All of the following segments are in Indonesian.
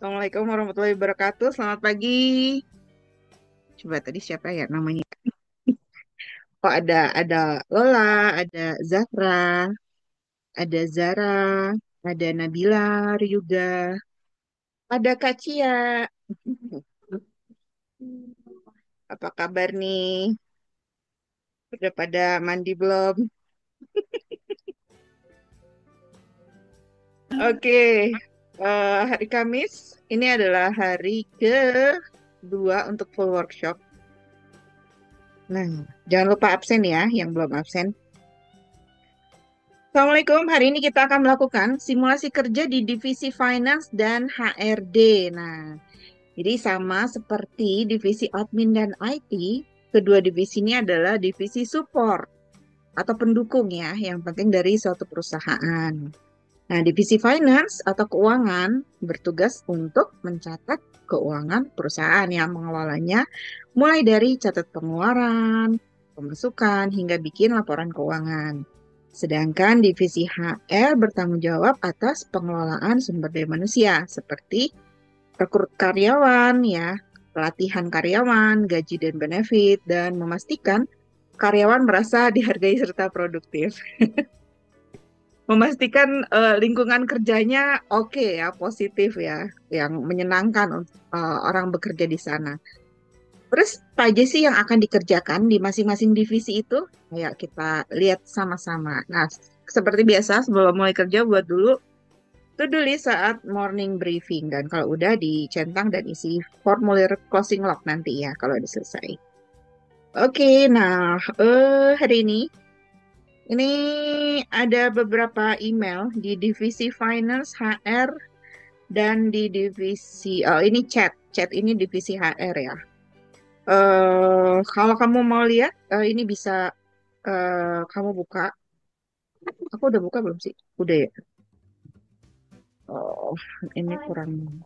Assalamualaikum warahmatullahi wabarakatuh. Selamat pagi. Coba tadi siapa ya namanya? Oh ada Lola, ada Zahra, ada Zara, ada Nabila juga, ada Kak Cia. Apa kabar nih? Udah pada mandi belum? Oke, hari Kamis ini adalah hari kedua untuk full workshop. Nah, jangan lupa absen ya, yang belum absen. Assalamualaikum, hari ini kita akan melakukan simulasi kerja di divisi Finance dan HRD. Nah, jadi sama seperti divisi admin dan IT, kedua divisi ini adalah divisi support atau pendukung ya, yang penting dari suatu perusahaan. Nah, divisi Finance atau keuangan bertugas untuk mencatat keuangan perusahaan yang mengelolanya, mulai dari catat pengeluaran, pemasukan, hingga bikin laporan keuangan. Sedangkan divisi HR bertanggung jawab atas pengelolaan sumber daya manusia seperti rekrut karyawan ya, pelatihan karyawan, gaji dan benefit, dan memastikan karyawan merasa dihargai serta produktif. Memastikan lingkungan kerjanya oke ya, positif ya, yang menyenangkan untuk orang bekerja di sana. Terus apa aja sih yang akan dikerjakan di masing-masing divisi itu? Ayo kita lihat sama-sama. Nah, seperti biasa sebelum mulai kerja buat dulu to-do list saat morning briefing. Dan kalau udah dicentang dan isi formulir closing log nanti ya kalau udah selesai. Oke, nah hari ini ada beberapa email di divisi finance, HR, dan di divisi, oh ini chat ini divisi HR ya. Kalau kamu mau lihat, ini bisa kamu buka. Aku udah buka belum sih? Udah ya. Oh, ini kurang.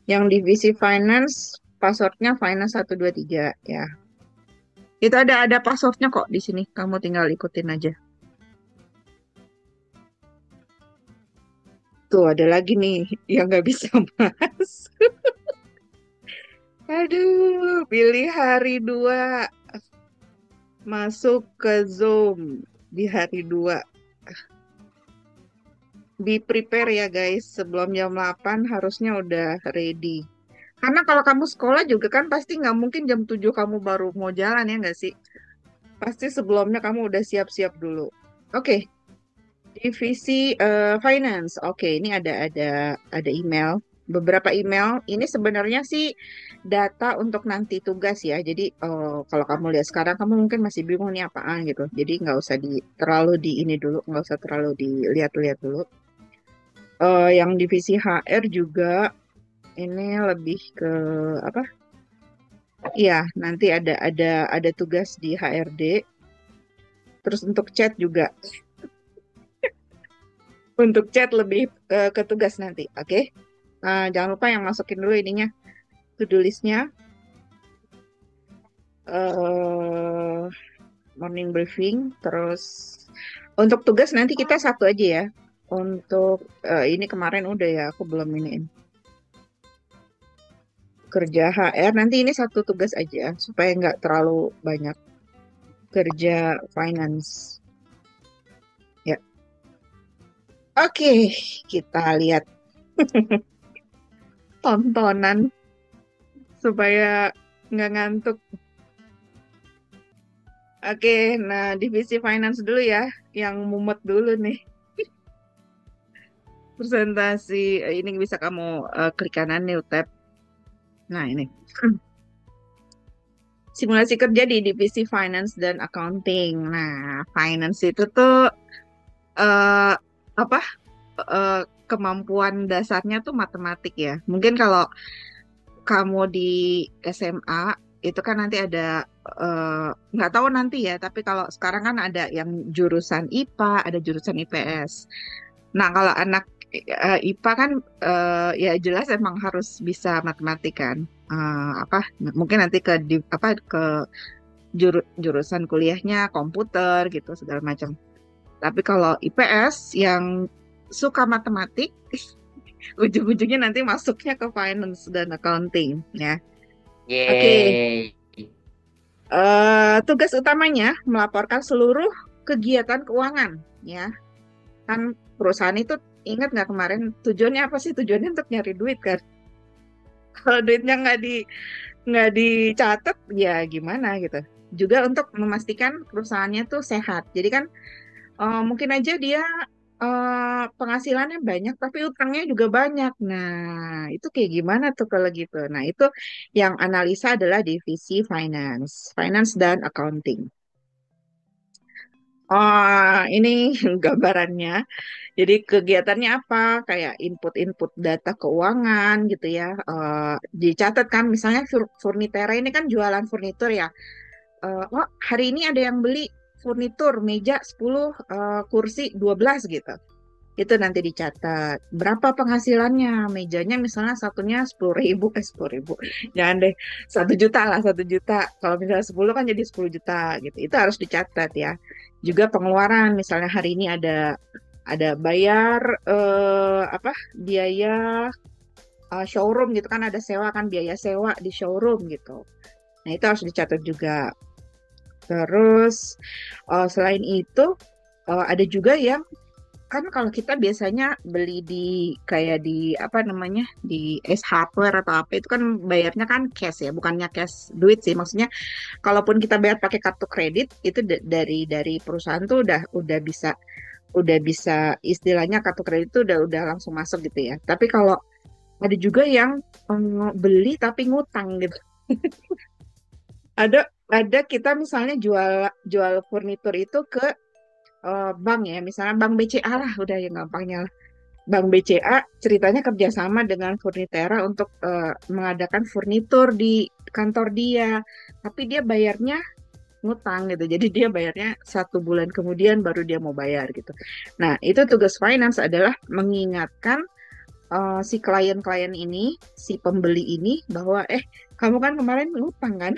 Yang divisi finance, passwordnya finance 123 ya. Itu ada passwordnya kok di sini. Kamu tinggal ikutin aja. Tuh ada lagi nih yang nggak bisa masuk. Aduh, pilih hari 2 masuk ke Zoom di hari 2. Be prepare ya guys, sebelum jam 8 harusnya udah ready. Karena kalau kamu sekolah juga kan pasti nggak mungkin jam 7 kamu baru mau jalan ya nggak sih? Pasti sebelumnya kamu udah siap-siap dulu. Oke, divisi finance. Oke, ini ada email. Beberapa email. Ini sebenarnya sih data untuk nanti tugas ya. Jadi kalau kamu lihat sekarang kamu mungkin masih bingung nih apaan gitu. Jadi nggak usah terlalu di ini dulu, nggak usah terlalu dilihat-lihat dulu. Yang divisi HR juga ini lebih ke apa? Iya, nanti ada tugas di HRD. Terus untuk chat juga. Untuk chat lebih ke tugas nanti, oke? Jangan lupa yang masukin dulu ininya, to-do list-nya. eh Morning briefing, terus untuk tugas nanti kita satu aja ya. Untuk ini kemarin udah ya, aku belum iniin. Kerja HR, nanti ini satu tugas aja, supaya nggak terlalu banyak kerja finance. Ya, oke, kita lihat tontonan supaya nggak ngantuk. Oke, nah divisi finance dulu ya, yang mumet dulu nih. Presentasi ini bisa kamu klik kanan new tab. Nah ini simulasi kerja di divisi finance dan accounting. Nah, finance itu tuh eh, apa eh, kemampuan dasarnya tuh matematik ya. Mungkin kalau kamu di SMA itu kan nanti ada nggak tahu nanti ya, tapi kalau sekarang kan ada yang jurusan IPA, ada jurusan IPS. Nah, kalau anak IPA kan ya jelas emang harus bisa matematik kan. Apa mungkin nanti ke jurusan kuliahnya komputer gitu segala macam. Tapi kalau IPS yang suka matematik ujung-ujungnya nanti masuknya ke finance dan accounting ya. Oke, Yeay. tugas utamanya melaporkan seluruh kegiatan keuangan ya. Kan perusahaan itu ingat nggak kemarin tujuannya apa sih? Tujuannya untuk nyari duit kan. Kalau duitnya nggak dicatat ya gimana gitu. Juga untuk memastikan perusahaannya tuh sehat. Jadi kan mungkin aja dia penghasilannya banyak tapi utangnya juga banyak. Nah, itu kayak gimana tuh kalau gitu? Nah, itu yang analisa adalah divisi finance dan accounting. Oh, ini gambarannya. Jadi kegiatannya apa? Kayak input-input data keuangan gitu ya. Dicatat kan, misalnya Furnitera ini kan jualan furnitur ya. Oh, hari ini ada yang beli furnitur meja 10, kursi 12 gitu. Itu nanti dicatat. Berapa penghasilannya? Mejanya misalnya satunya 10.000, 10.000. Jangan deh, 1 juta lah, 1 juta. Kalau misalnya 10 kan jadi 10 juta gitu. Itu harus dicatat ya. Juga pengeluaran, misalnya hari ini ada bayar apa biaya showroom gitu kan, ada sewa kan, biaya sewa di showroom gitu. Nah, itu harus dicatat juga. Terus selain itu ada juga yang kan kalau kita biasanya beli di kayak di apa namanya di S hardware atau apa itu kan bayarnya kan cash ya, bukannya cash duit sih. Maksudnya kalaupun kita bayar pakai kartu kredit itu dari perusahaan tuh udah bisa istilahnya kartu kredit itu udah langsung masuk gitu ya. Tapi kalau ada juga yang beli tapi ngutang gitu. Ada kita misalnya jual jual furnitur itu ke bank ya, misalnya bank BCA lah, udah yang gampangnya lah. Bank BCA ceritanya kerjasama dengan Furnitera untuk mengadakan furnitur di kantor dia, tapi dia bayarnya ngutang gitu. Jadi dia bayarnya 1 bulan kemudian baru dia mau bayar gitu. Nah, itu tugas finance adalah mengingatkan si klien-klien ini, si pembeli ini bahwa kamu kan kemarin ngutang kan,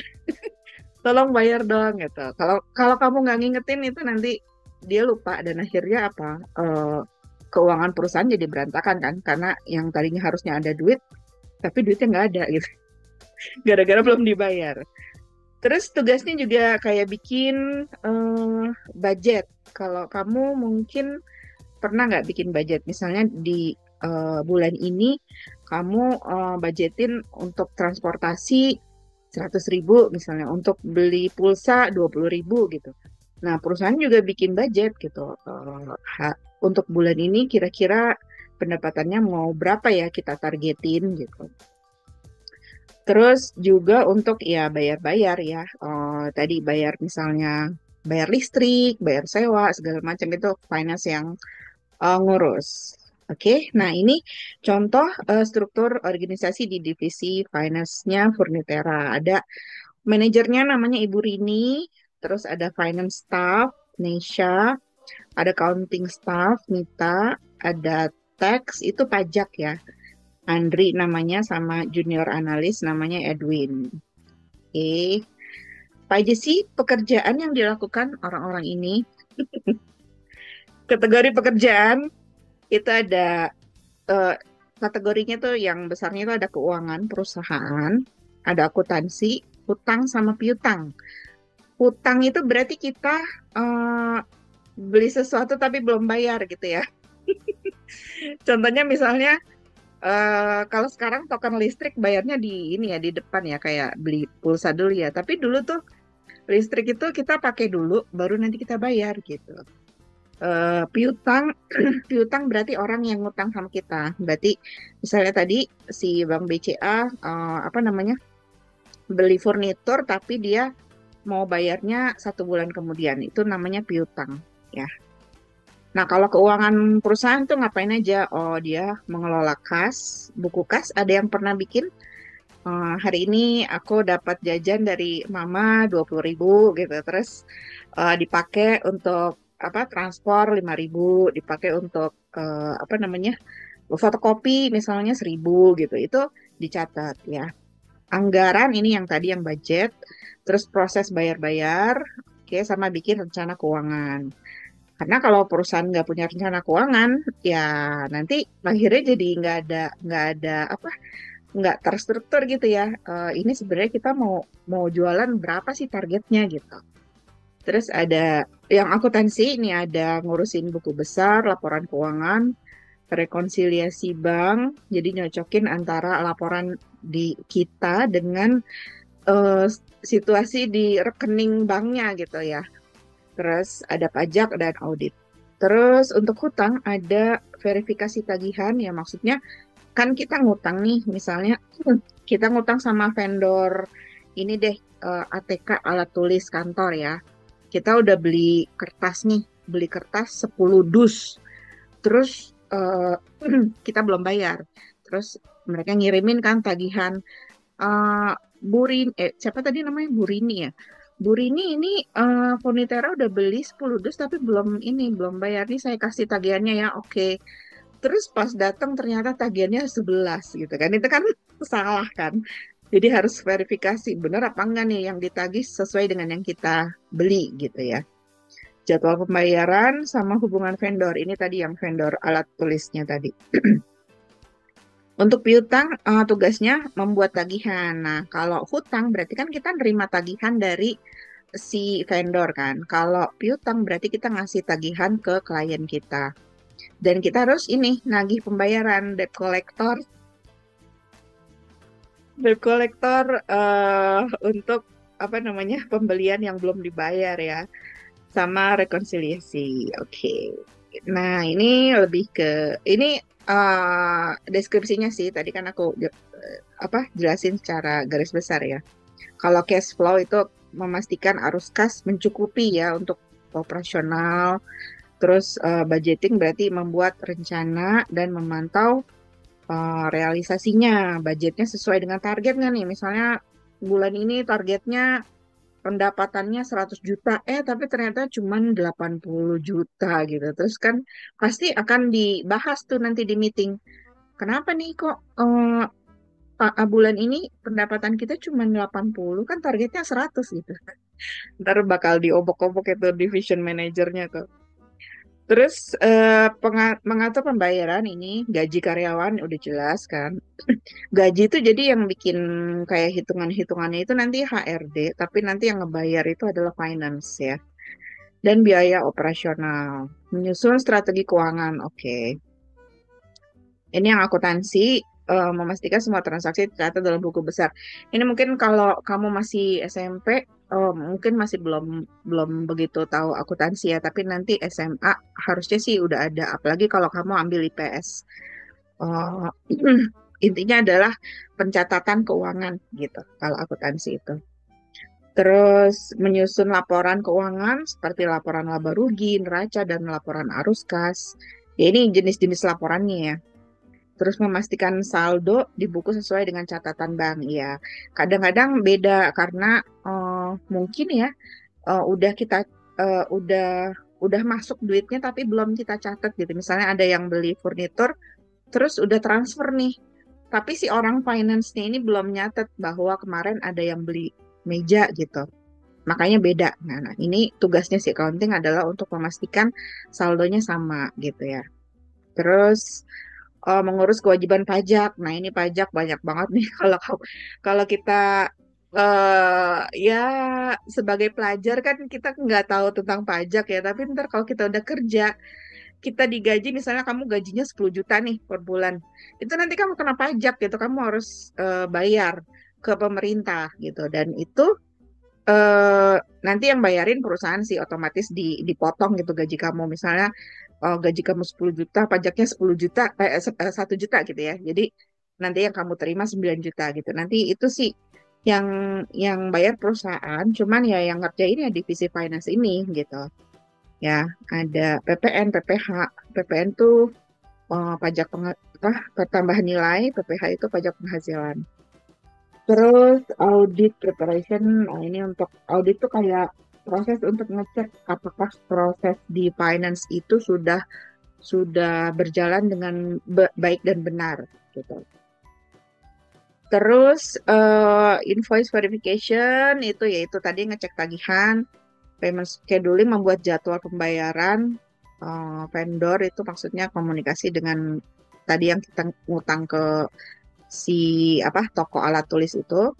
tolong bayar dong gitu. Kalau kalau kamu nggak ngingetin itu nanti dia lupa dan akhirnya apa? Keuangan perusahaan jadi berantakan kan, karena yang tadinya harusnya ada duit tapi duitnya nggak ada gitu, gara-gara belum dibayar. Terus tugasnya juga kayak bikin budget. Kalau kamu mungkin pernah nggak bikin budget, misalnya di bulan ini kamu budgetin untuk transportasi 100.000 misalnya, untuk beli pulsa 20.000 gitu. Nah, perusahaan juga bikin budget gitu. Untuk bulan ini kira-kira pendapatannya mau berapa ya kita targetin gitu. Terus juga untuk ya bayar-bayar ya. Tadi bayar misalnya bayar listrik, bayar sewa, segala macam itu finance yang ngurus. Oke, nah ini contoh struktur organisasi di divisi finance-nya Furnitera. Ada manajernya namanya Ibu Rini, terus ada finance staff, Nesha, ada accounting staff, Nita, ada tax, itu pajak ya, Andri namanya, sama junior analis namanya Edwin. Oke, apa aja sih pekerjaan yang dilakukan orang-orang ini? Kategori pekerjaan itu ada eh, kategorinya tuh yang besarnya itu ada keuangan perusahaan, ada akuntansi, hutang sama piutang. Hutang itu berarti kita eh, beli sesuatu tapi belum bayar gitu ya. Contohnya misalnya kalau sekarang token listrik bayarnya di ini ya, di depan ya, kayak beli pulsa dulu ya. Tapi dulu tuh listrik itu kita pakai dulu baru nanti kita bayar gitu. Piutang piutang berarti orang yang ngutang sama kita. Berarti misalnya tadi si Bank BCA apa namanya, beli furnitur tapi dia mau bayarnya 1 bulan kemudian, itu namanya piutang ya. Nah, kalau keuangan perusahaan tuh ngapain aja? Oh, dia mengelola kas, buku kas. Ada yang pernah bikin, hari ini aku dapat jajan dari mama 20.000 gitu. Terus dipakai untuk apa, transport 5.000, dipakai untuk apa namanya, fotokopi misalnya 1.000 gitu. Itu dicatat ya. Anggaran ini yang tadi yang budget. Terus proses bayar-bayar, oke, sama bikin rencana keuangan. Karena kalau perusahaan nggak punya rencana keuangan, ya nanti akhirnya jadi nggak ada apa, nggak terstruktur gitu ya. Ini sebenarnya kita mau mau jualan berapa sih targetnya gitu. Terus ada yang akuntansi, ini ada ngurusin buku besar, laporan keuangan, rekonsiliasi bank, jadi nyocokin antara laporan di kita dengan eh, situasi di rekening banknya gitu ya. Terus ada pajak dan audit. Terus untuk hutang ada verifikasi tagihan, ya maksudnya kan kita ngutang nih, misalnya kita ngutang sama vendor ini deh, ATK, alat tulis kantor ya. Kita udah beli kertas nih, beli kertas 10 dus. Terus kita belum bayar. Terus mereka ngirimin kan tagihan, siapa tadi namanya, Burini ya. Burini ini Fonitera udah beli 10 dus tapi belum bayar nih, saya kasih tagihannya ya. Oke. Terus pas datang ternyata tagihannya 11 gitu kan. Itu kan salah kan. Jadi harus verifikasi benar apa enggak nih yang ditagih sesuai dengan yang kita beli gitu ya. Jadwal pembayaran sama hubungan vendor. Ini tadi yang vendor alat tulisnya tadi. Untuk piutang, tugasnya membuat tagihan. Nah, kalau hutang berarti kan kita nerima tagihan dari si vendor kan. Kalau piutang berarti kita ngasih tagihan ke klien kita. Dan kita harus ini nagih pembayaran debt collector untuk apa namanya, pembelian yang belum dibayar ya, sama rekonsiliasi. Oke. Nah, ini lebih ke ini deskripsinya sih. Tadi kan aku apa jelasin secara garis besar ya. Kalau cash flow itu memastikan arus kas mencukupi ya untuk operasional. Terus budgeting berarti membuat rencana dan memantau realisasinya. Budgetnya sesuai dengan target nggak nih? Misalnya bulan ini targetnya pendapatannya 100 juta, tapi ternyata cuma 80 juta gitu. Terus kan pasti akan dibahas tuh nanti di meeting. Kenapa nih kok bulan ini pendapatan kita cuma 80, kan targetnya 100 gitu. Ntar bakal diobok-obok itu division manajernya tuh. Terus mengatur pembayaran, ini gaji karyawan udah jelas kan. Gaji itu jadi yang bikin kayak hitungan-hitungannya itu nanti HRD, tapi nanti yang ngebayar itu adalah finance ya. Dan biaya operasional. Menyusun strategi keuangan, oke. Ini yang akuntansi, memastikan semua transaksi tercatat dalam buku besar. Ini mungkin kalau kamu masih SMP, mungkin masih belum belum begitu tahu akuntansi ya, tapi nanti SMA harusnya sih udah ada, apalagi kalau kamu ambil IPS. Eh, intinya adalah pencatatan keuangan gitu, kalau akuntansi itu. Terus menyusun laporan keuangan seperti laporan laba rugi, neraca, dan laporan arus kas. Ya, ini jenis-jenis laporannya ya. Terus memastikan saldo di buku sesuai dengan catatan bank. Ya, kadang-kadang beda karena mungkin ya udah kita udah masuk duitnya tapi belum kita catat gitu. Misalnya ada yang beli furnitur, terus udah transfer nih, tapi si orang finance-nya ini belum nyatet bahwa kemarin ada yang beli meja gitu. Makanya beda. Nah, ini tugasnya si accounting adalah untuk memastikan saldonya sama gitu ya. Terus mengurus kewajiban pajak. Nah, ini pajak banyak banget nih kalau kita ya sebagai pelajar kan kita nggak tahu tentang pajak ya. Tapi ntar kalau kita udah kerja, kita digaji, misalnya kamu gajinya 10 juta nih per bulan. Itu nanti kamu kena pajak gitu. Kamu harus bayar ke pemerintah gitu. Dan itu eh, nanti yang bayarin perusahaan sih, otomatis dipotong gitu gaji kamu. Misalnya gaji kamu 10 juta, pajaknya 10 juta, 1 juta gitu ya. Jadi nanti yang kamu terima 9 juta gitu. Nanti itu sih yang yang bayar perusahaan, cuman ya yang ngerjain ya divisi finance ini gitu. Ya, ada PPN, PPH. PPN tuh pajak tambahan nilai, PPH itu pajak penghasilan. Terus audit preparation, nah ini untuk audit tuh kayak proses untuk ngecek apakah proses di finance itu sudah berjalan dengan baik dan benar gitu. Terus invoice verification itu yaitu tadi ngecek tagihan, payment scheduling, membuat jadwal pembayaran, vendor itu maksudnya komunikasi dengan tadi yang kita ngutang ke si apa toko alat tulis itu,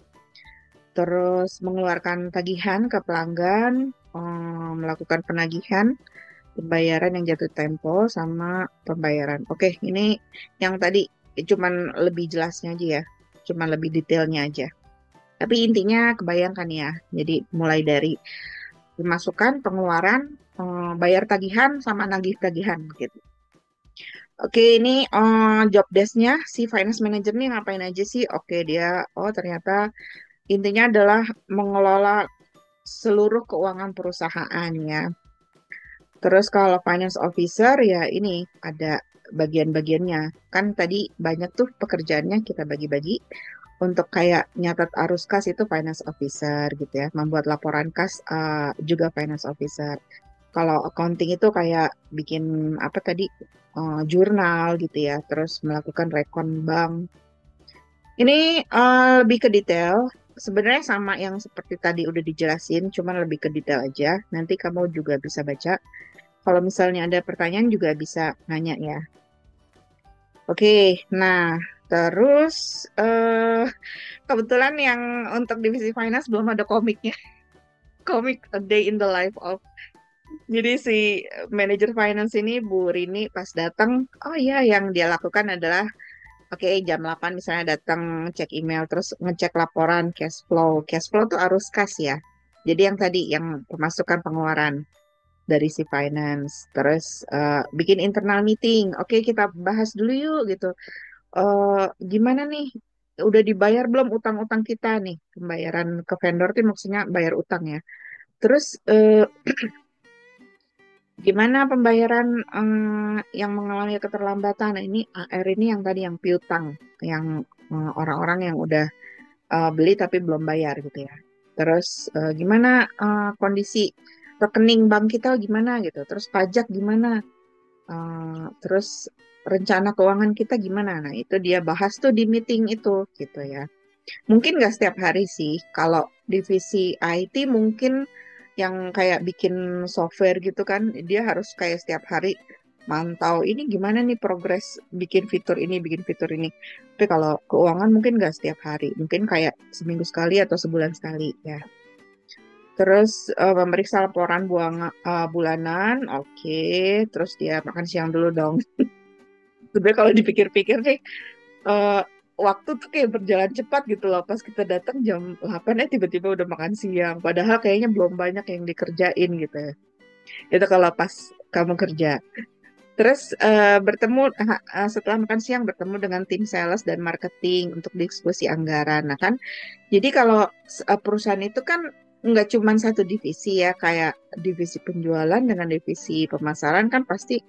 terus mengeluarkan tagihan ke pelanggan, melakukan penagihan, pembayaran yang jatuh tempo sama pembayaran. Oke, ini yang tadi cuman lebih jelasnya aja ya, cuman lebih detailnya aja. Tapi intinya kebayangkan ya. Jadi mulai dari pemasukan, pengeluaran, bayar tagihan sama nagih tagihan gitu. Oke, ini job desk-nya si finance manager nih ngapain aja sih? Oke, dia ternyata intinya adalah mengelola seluruh keuangan perusahaan ya. Terus kalau finance officer ya ini ada bagian-bagiannya. Kan tadi banyak tuh pekerjaannya kita bagi-bagi. Untuk kayak nyatat arus kas itu finance officer gitu ya. Membuat laporan kas juga finance officer. Kalau accounting itu kayak bikin apa tadi jurnal gitu ya. Terus melakukan rekon bank. Ini lebih ke detail. Sebenarnya sama yang seperti tadi udah dijelasin, cuman lebih ke detail aja. Nanti kamu juga bisa baca. Kalau misalnya ada pertanyaan juga bisa nanya ya. Oke, nah terus eh kebetulan yang untuk divisi finance belum ada komiknya. Komik A Day in the Life of. Jadi si manajer finance ini Bu Rini pas datang, oh iya yang dia lakukan adalah oke jam 8 misalnya datang cek email terus ngecek laporan cash flow. Cash flow tuh arus kas ya. Jadi yang tadi yang pemasukan pengeluaran dari si finance. Terus bikin internal meeting. Oke, kita bahas dulu yuk gitu. Gimana nih? Udah dibayar belum utang-utang kita nih? Pembayaran ke vendor tuh maksudnya bayar utang ya. Terus gimana pembayaran yang mengalami keterlambatan? Nah, ini AR ini yang tadi yang piutang, yang orang-orang yang udah beli tapi belum bayar gitu ya. Terus gimana kondisi rekening bank kita gimana gitu. Terus pajak gimana? Terus rencana keuangan kita gimana? Nah, itu dia bahas tuh di meeting itu gitu ya. Mungkin nggak setiap hari sih. Kalau divisi IT mungkin yang kayak bikin software gitu kan, dia harus kayak setiap hari mantau ini gimana nih progres bikin fitur ini, bikin fitur ini. Tapi kalau keuangan mungkin nggak setiap hari, mungkin kayak seminggu sekali atau sebulan sekali ya. Terus memeriksa laporan bulanan, oke. Terus dia makan siang dulu dong. Sebenarnya kalau dipikir-pikir nih, eh, waktu tuh kayak berjalan cepat gitu loh. Pas kita datang jam 8 tiba-tiba udah makan siang. Padahal kayaknya belum banyak yang dikerjain gitu ya. Itu kalau pas kamu kerja. Terus bertemu setelah makan siang bertemu dengan tim sales dan marketing untuk diskusi anggaran. Nah kan, jadi kalau perusahaan itu kan nggak cuma satu divisi ya, kayak divisi penjualan dengan divisi pemasaran kan pasti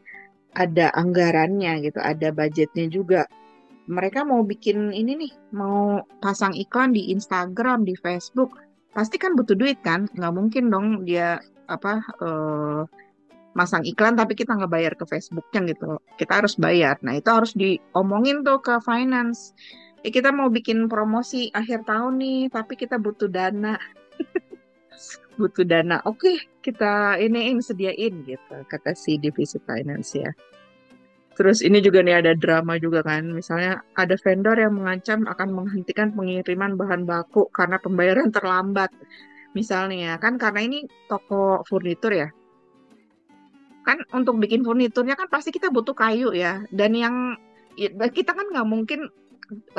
ada anggarannya gitu, ada budgetnya juga. Mereka mau bikin ini nih, mau pasang iklan di Instagram, di Facebook, pasti kan butuh duit kan? Nggak mungkin dong dia apa masang iklan tapi kita nggak bayar ke Facebooknya gitu. Kita harus bayar. Nah itu harus diomongin tuh ke finance. Kita mau bikin promosi akhir tahun nih, tapi kita butuh dana, butuh dana. Oke, kita iniin sediain gitu, kata si divisi finance ya. Terus ini juga nih ada drama juga kan. Misalnya ada vendor yang mengancam akan menghentikan pengiriman bahan baku karena pembayaran terlambat. Misalnya ya, kan karena ini toko furnitur ya. Kan untuk bikin furniturnya kan pasti kita butuh kayu ya. Dan yang kita kan nggak mungkin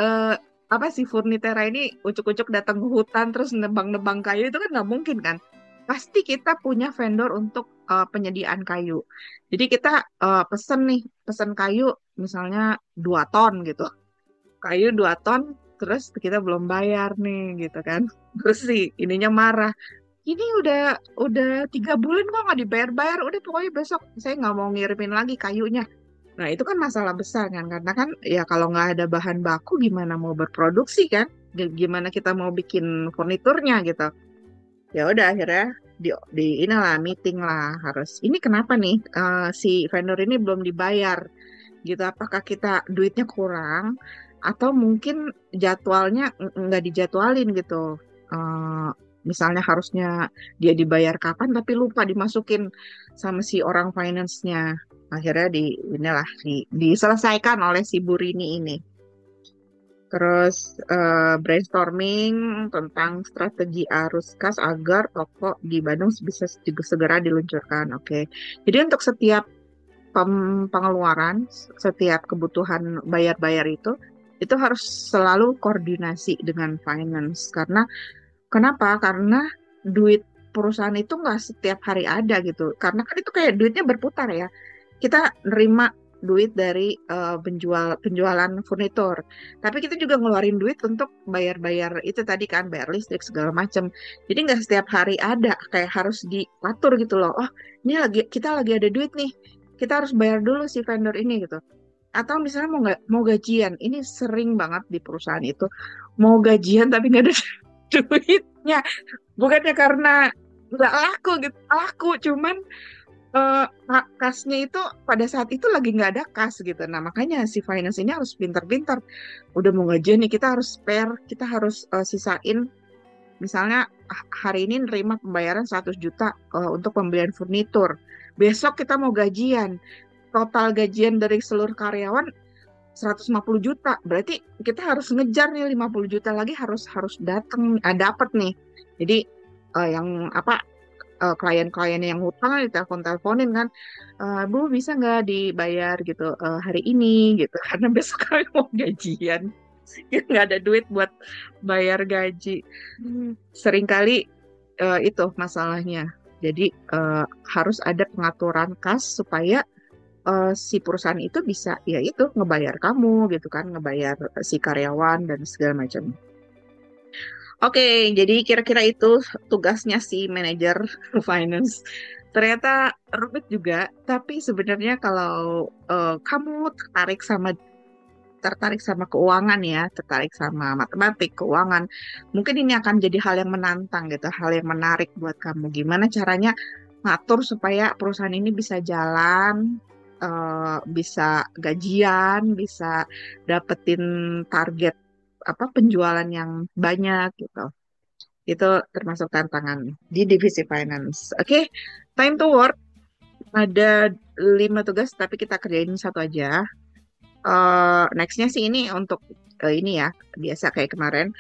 eh, apa sih furnitera ini ucuk-ucuk datang ke hutan terus nebang-nebang kayu itu kan nggak mungkin kan. Pasti kita punya vendor untuk penyediaan kayu. Jadi kita pesen nih, pesen kayu misalnya 2 ton gitu. Kayu 2 ton, terus kita belum bayar nih gitu kan. Terus sih ininya marah. Ini udah 3 bulan kok nggak dibayar-bayar. Udah pokoknya besok saya nggak mau ngirimin lagi kayunya. Nah itu kan masalah besar kan. Karena kan ya kalau nggak ada bahan baku gimana mau berproduksi kan. Gimana kita mau bikin furniturnya gitu. Ya udah akhirnya di inilah meeting lah harus. Ini kenapa nih si vendor ini belum dibayar gitu? Apakah kita duitnya kurang atau mungkin jadwalnya nggak dijadwalin gitu? misalnya harusnya dia dibayar kapan tapi lupa dimasukin sama si orang finance-nya. Akhirnya diselesaikan oleh si Bu Rini ini. Terus brainstorming tentang strategi arus kas agar toko di Bandung bisa juga segera diluncurkan. Oke. Jadi untuk setiap pengeluaran, setiap kebutuhan bayar-bayar itu harus selalu koordinasi dengan finance. Karena kenapa? Karena duit perusahaan itu nggak setiap hari ada gitu. Karena kan itu kayak duitnya berputar ya. Kita nerima duit dari penjualan furnitur. Tapi kita juga ngeluarin duit untuk bayar-bayar itu tadi kan, bayar listrik segala macam. Jadi nggak setiap hari ada, kayak harus diatur gitu loh. Oh, ini kita lagi ada duit nih. Kita harus bayar dulu si vendor ini gitu. Atau misalnya mau gajian, ini sering banget di perusahaan itu mau gajian tapi nggak ada duitnya. Bukannya karena nggak laku gitu, laku cuman kasnya itu pada saat itu lagi nggak ada kas gitu. Nah makanya si finance ini harus pintar-pintar. Udah mau gajian nih kita harus spare, kita harus sisain. Misalnya hari ini nerima pembayaran 100 juta untuk pembelian furnitur. Besok kita mau gajian. Total gajian dari seluruh karyawan 150 juta. Berarti kita harus ngejar nih 50 juta lagi harus harus datang, dapat nih. Jadi yang apa klien-klien yang hutang ditelepon-teleponin kan, Bu bisa nggak dibayar gitu hari ini gitu karena besok kami mau gajian. Nggak ada duit buat bayar gaji. Seringkali itu masalahnya. Jadi harus ada pengaturan kas supaya si perusahaan itu bisa ya itu ngebayar kamu gitu kan, ngebayar si karyawan dan segala macam. Oke, jadi kira-kira itu tugasnya si manajer finance. Ternyata rumit juga, tapi sebenarnya kalau kamu tertarik sama keuangan ya, tertarik sama matematik, keuangan, mungkin ini akan jadi hal yang menantang gitu, hal yang menarik buat kamu. Gimana caranya ngatur supaya perusahaan ini bisa jalan, bisa gajian, bisa dapetin target apa penjualan yang banyak gitu. Itu termasuk tantangan di divisi finance. Oke, time to work. Ada 5 tugas, tapi kita kerjain satu aja. Nextnya sih ini untuk ini ya, biasa kayak kemarin.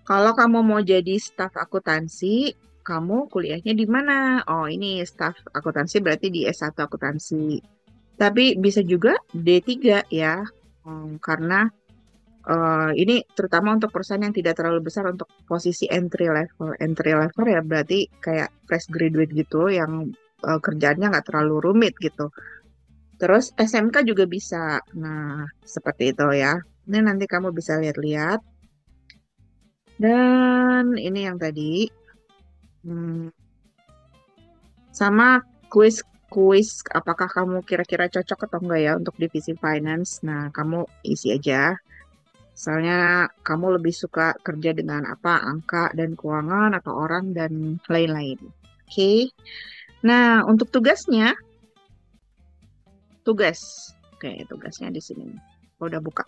Kalau kamu mau jadi staf akuntansi, kamu kuliahnya di mana? Oh, ini staf akuntansi berarti di S1 akuntansi. Tapi bisa juga D3 ya, karena ini terutama untuk perusahaan yang tidak terlalu besar untuk posisi entry level. Entry level ya berarti kayak fresh graduate gitu yang kerjaannya nggak terlalu rumit gitu. Terus SMK juga bisa. Nah, seperti itu ya. Ini nanti kamu bisa lihat-lihat. Dan ini yang tadi. Hmm, sama kuis apakah kamu kira-kira cocok atau enggak ya untuk divisi finance. Nah, kamu isi aja. Misalnya kamu lebih suka kerja dengan apa, angka dan keuangan atau orang dan lain-lain. Oke. Nah, untuk tugas. Oke, tugasnya di sini. Udah buka.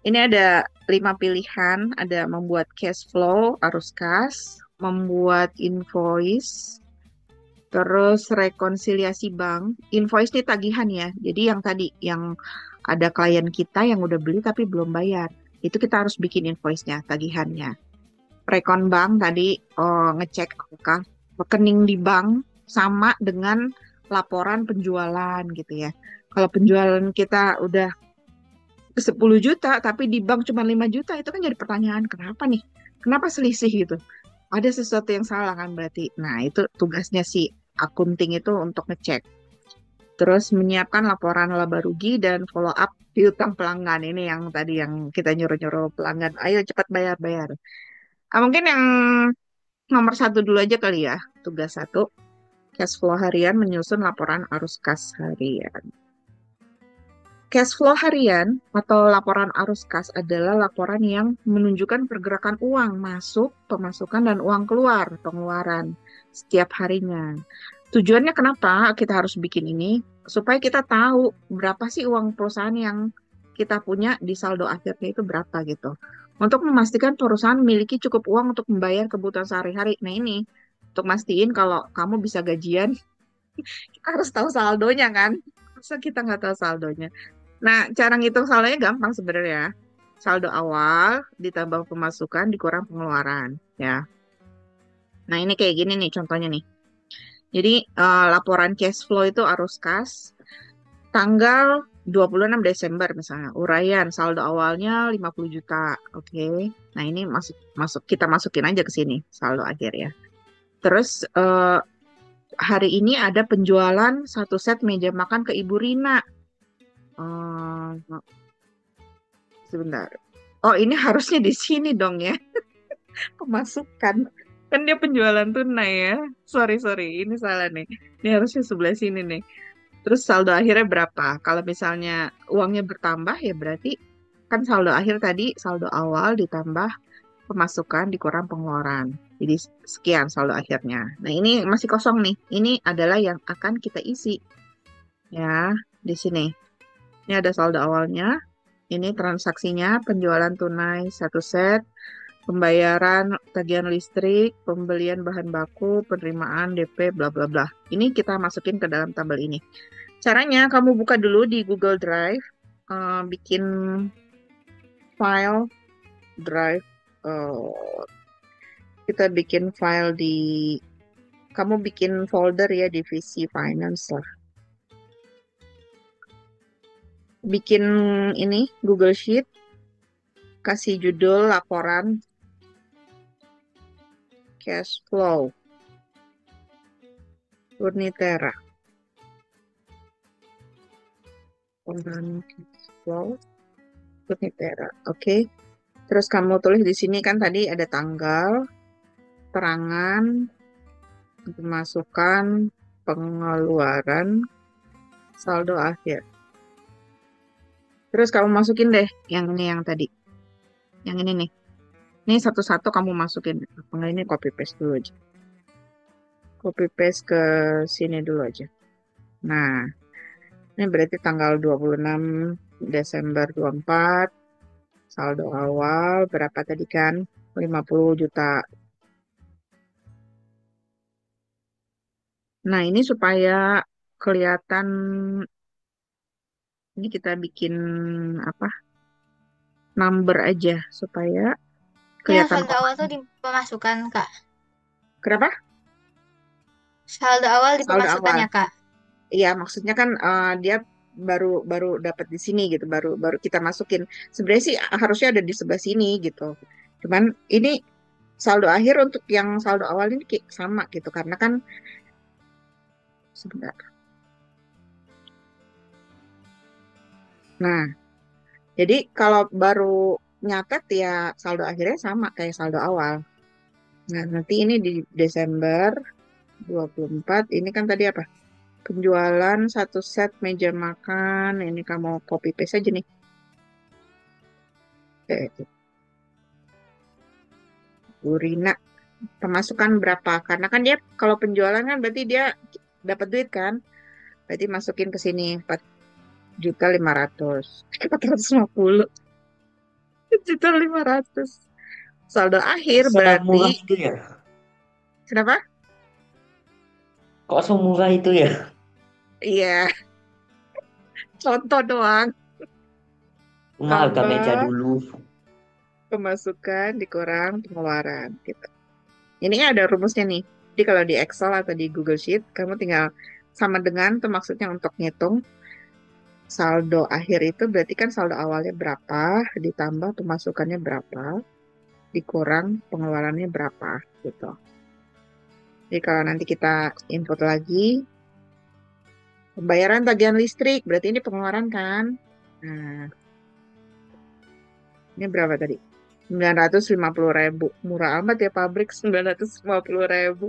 Ini ada 5 pilihan, ada membuat cash flow, arus kas, membuat invoice, terus rekonsiliasi bank. Invoice ini tagihan ya. Jadi yang tadi, yang ada klien kita yang udah beli tapi belum bayar. Itu kita harus bikin invoice-nya, tagihannya. Rekon bank tadi ngecek apakah rekening di bank sama dengan laporan penjualan gitu ya. Kalau penjualan kita udah 10 juta tapi di bank cuma 5 juta itu kan jadi pertanyaan kenapa nih? Kenapa selisih gitu? Ada sesuatu yang salah kan berarti. Nah, itu tugasnya si akunting itu untuk ngecek. Terus menyiapkan laporan laba rugi dan follow up piutang pelanggan. Ini yang tadi yang kita nyuruh-nyuruh pelanggan. Ayo cepat bayar-bayar. Mungkin yang nomor 1 dulu aja kali ya. Tugas 1. Cash flow harian menyusun laporan arus kas harian. Cash flow harian atau laporan arus kas adalah laporan yang menunjukkan pergerakan uang masuk, pemasukan, dan uang keluar, pengeluaran setiap harinya. Tujuannya kenapa kita harus bikin ini? Supaya kita tahu berapa sih uang perusahaan yang kita punya di saldo akhirnya itu berapa gitu. Untuk memastikan perusahaan memiliki cukup uang untuk membayar kebutuhan sehari-hari. Nah ini, untuk mastiin kalau kamu bisa gajian, kita harus tahu saldonya kan? Masa kita nggak tahu saldonya? Nah, cara ngitung saldonya gampang sebenarnya. Saldo awal ditambah pemasukan dikurang pengeluaran. Ya. Nah, ini kayak gini nih contohnya nih. Jadi, laporan cash flow itu arus kas tanggal 26 Desember misalnya. Uraian saldo awalnya 50 juta. Oke. Nah, ini masuk masuk kita masukin aja ke sini saldo akhir ya. Terus hari ini ada penjualan satu set meja makan ke Ibu Rina. Eh, sebentar. Oh, ini harusnya di sini dong ya. Pemasukan. Kan dia penjualan tunai ya. Sorry, sorry. Ini salah nih. Ini harusnya sebelah sini nih. Terus saldo akhirnya berapa? Kalau misalnya uangnya bertambah ya berarti kan saldo akhir tadi saldo awal ditambah pemasukan dikurang pengeluaran. Jadi sekian saldo akhirnya. Nah, ini masih kosong nih. Ini adalah yang akan kita isi ya di sini. Ini ada saldo awalnya. Ini transaksinya penjualan tunai satu set, pembayaran tagihan listrik, pembelian bahan baku, penerimaan DP, bla bla bla. Ini kita masukin ke dalam tabel ini. Caranya kamu buka dulu di Google Drive, bikin file drive, eh, kita bikin file di, kamu bikin folder ya divisi finance lah. Bikin ini Google Sheet, kasih judul laporan cash flow Unitera. Laporan cash flow Unitera. Oke. Terus kamu tulis di sini kan tadi ada tanggal, terangan, pemasukan, pengeluaran, saldo akhir. Terus kamu masukin deh yang ini yang tadi. Yang ini nih. Ini satu-satu kamu masukin. Enggak, ini copy paste dulu aja. Copy paste ke sini dulu aja. Nah, ini berarti tanggal 26 Desember 24. Saldo awal berapa tadi kan? 50 juta. Nah, ini supaya kelihatan, ini kita bikin apa? Number aja supaya Yang kelihatan saldo awal koma. tuh di pemasukan, Kak. Kenapa? Saldo awal di Saldo pemasukan awal. ya, Kak. Iya, maksudnya kan dia baru baru dapat di sini gitu, baru baru kita masukin. Sebenarnya sih harusnya ada di sebelah sini gitu. Cuman ini saldo akhir untuk yang saldo awal ini kayak sama gitu, karena kan sebentar. Nah, jadi kalau baru nyatet ya saldo akhirnya sama kayak saldo awal. Nah, nanti ini di Desember 24 ini kan tadi apa? Penjualan satu set meja makan. Ini kamu copy paste aja nih. Urina. Pemasukan berapa? Karena kan dia kalau penjualan kan berarti dia dapat duit kan? Berarti masukin ke sini 4.500.000. 450. 4.500.000. Saldo akhir Kok berarti semurah itu ya? kenapa? Kok semurah itu ya? Iya, contoh doang. Harga meja Tambah dulu. pemasukan dikurang pengeluaran gitu. Ini ada rumusnya nih. Jadi kalau di Excel atau di Google Sheet, kamu tinggal sama dengan itu maksudnya untuk ngitung saldo akhir itu berarti kan saldo awalnya berapa, ditambah pemasukannya berapa, dikurang pengeluarannya berapa gitu. Jadi kalau nanti kita input lagi, pembayaran tagihan listrik, berarti ini pengeluaran kan? Nah, ini berapa tadi? 950.000. Murah amat ya pabrik, 950.000.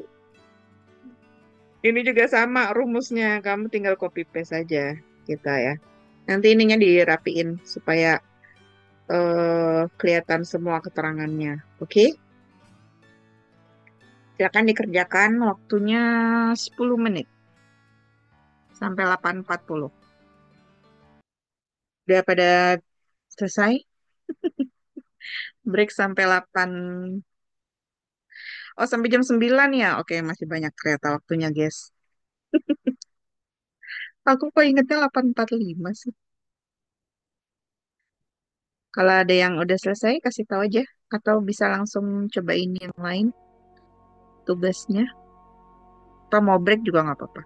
Ini juga sama rumusnya, kamu tinggal copy paste saja kita ya. Nanti ininya dirapiin supaya kelihatan semua keterangannya. Oke? Silakan dikerjakan, waktunya 10 menit sampai 8.40. Udah pada selesai? Break sampai 8. Oh, sampai jam 9 ya. Oke, masih banyak kereta waktunya, guys. Aku kok ingetnya 8.45 sih. Kalau ada yang udah selesai, kasih tahu aja. Atau bisa langsung cobain yang lain tugasnya. Atau mau break juga nggak apa-apa.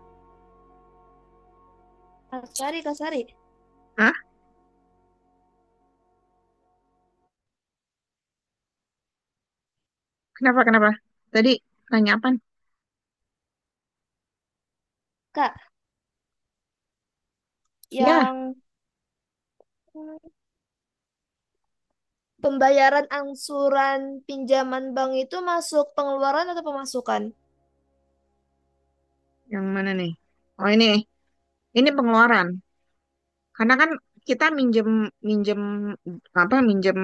Kak Sari, Kak Sari. Hah? Kenapa, kenapa? Tadi nanya apa? Kak, Ya, yang pembayaran angsuran pinjaman bank itu masuk pengeluaran atau pemasukan? yang mana nih? Oh, ini. Ini pengeluaran. Karena kan kita minjem minjem minjem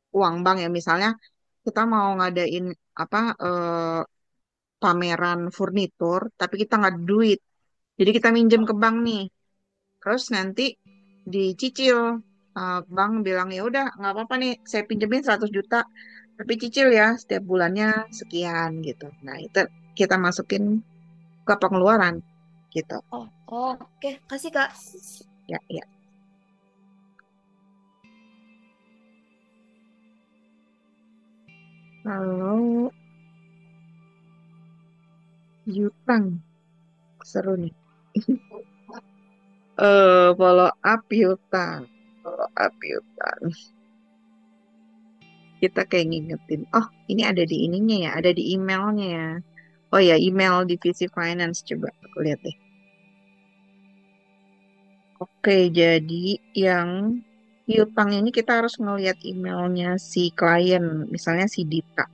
uang bank ya, misalnya kita mau ngadain apa pameran furnitur tapi kita nggak ada duit, jadi kita minjem ke bank nih, terus nanti dicicil. Bank bilang ya udah nggak apa-apa nih, saya pinjemin 100 juta tapi cicil ya setiap bulannya sekian gitu. Nah itu kita masukin ke pengeluaran gitu. Oh, oh, oke. Kasih, Kak. Ya, ya. Kalau Yutang seru nih. Follow up Yutang. Follow up Yutang. Kita kayak ngingetin. Oh, ini ada di ininya ya. Ada di emailnya ya. Oh ya, email divisi finance. Coba aku lihat deh. Oke, jadi yang Yutang ini kita harus ngelihat emailnya si klien. Misalnya si Dita.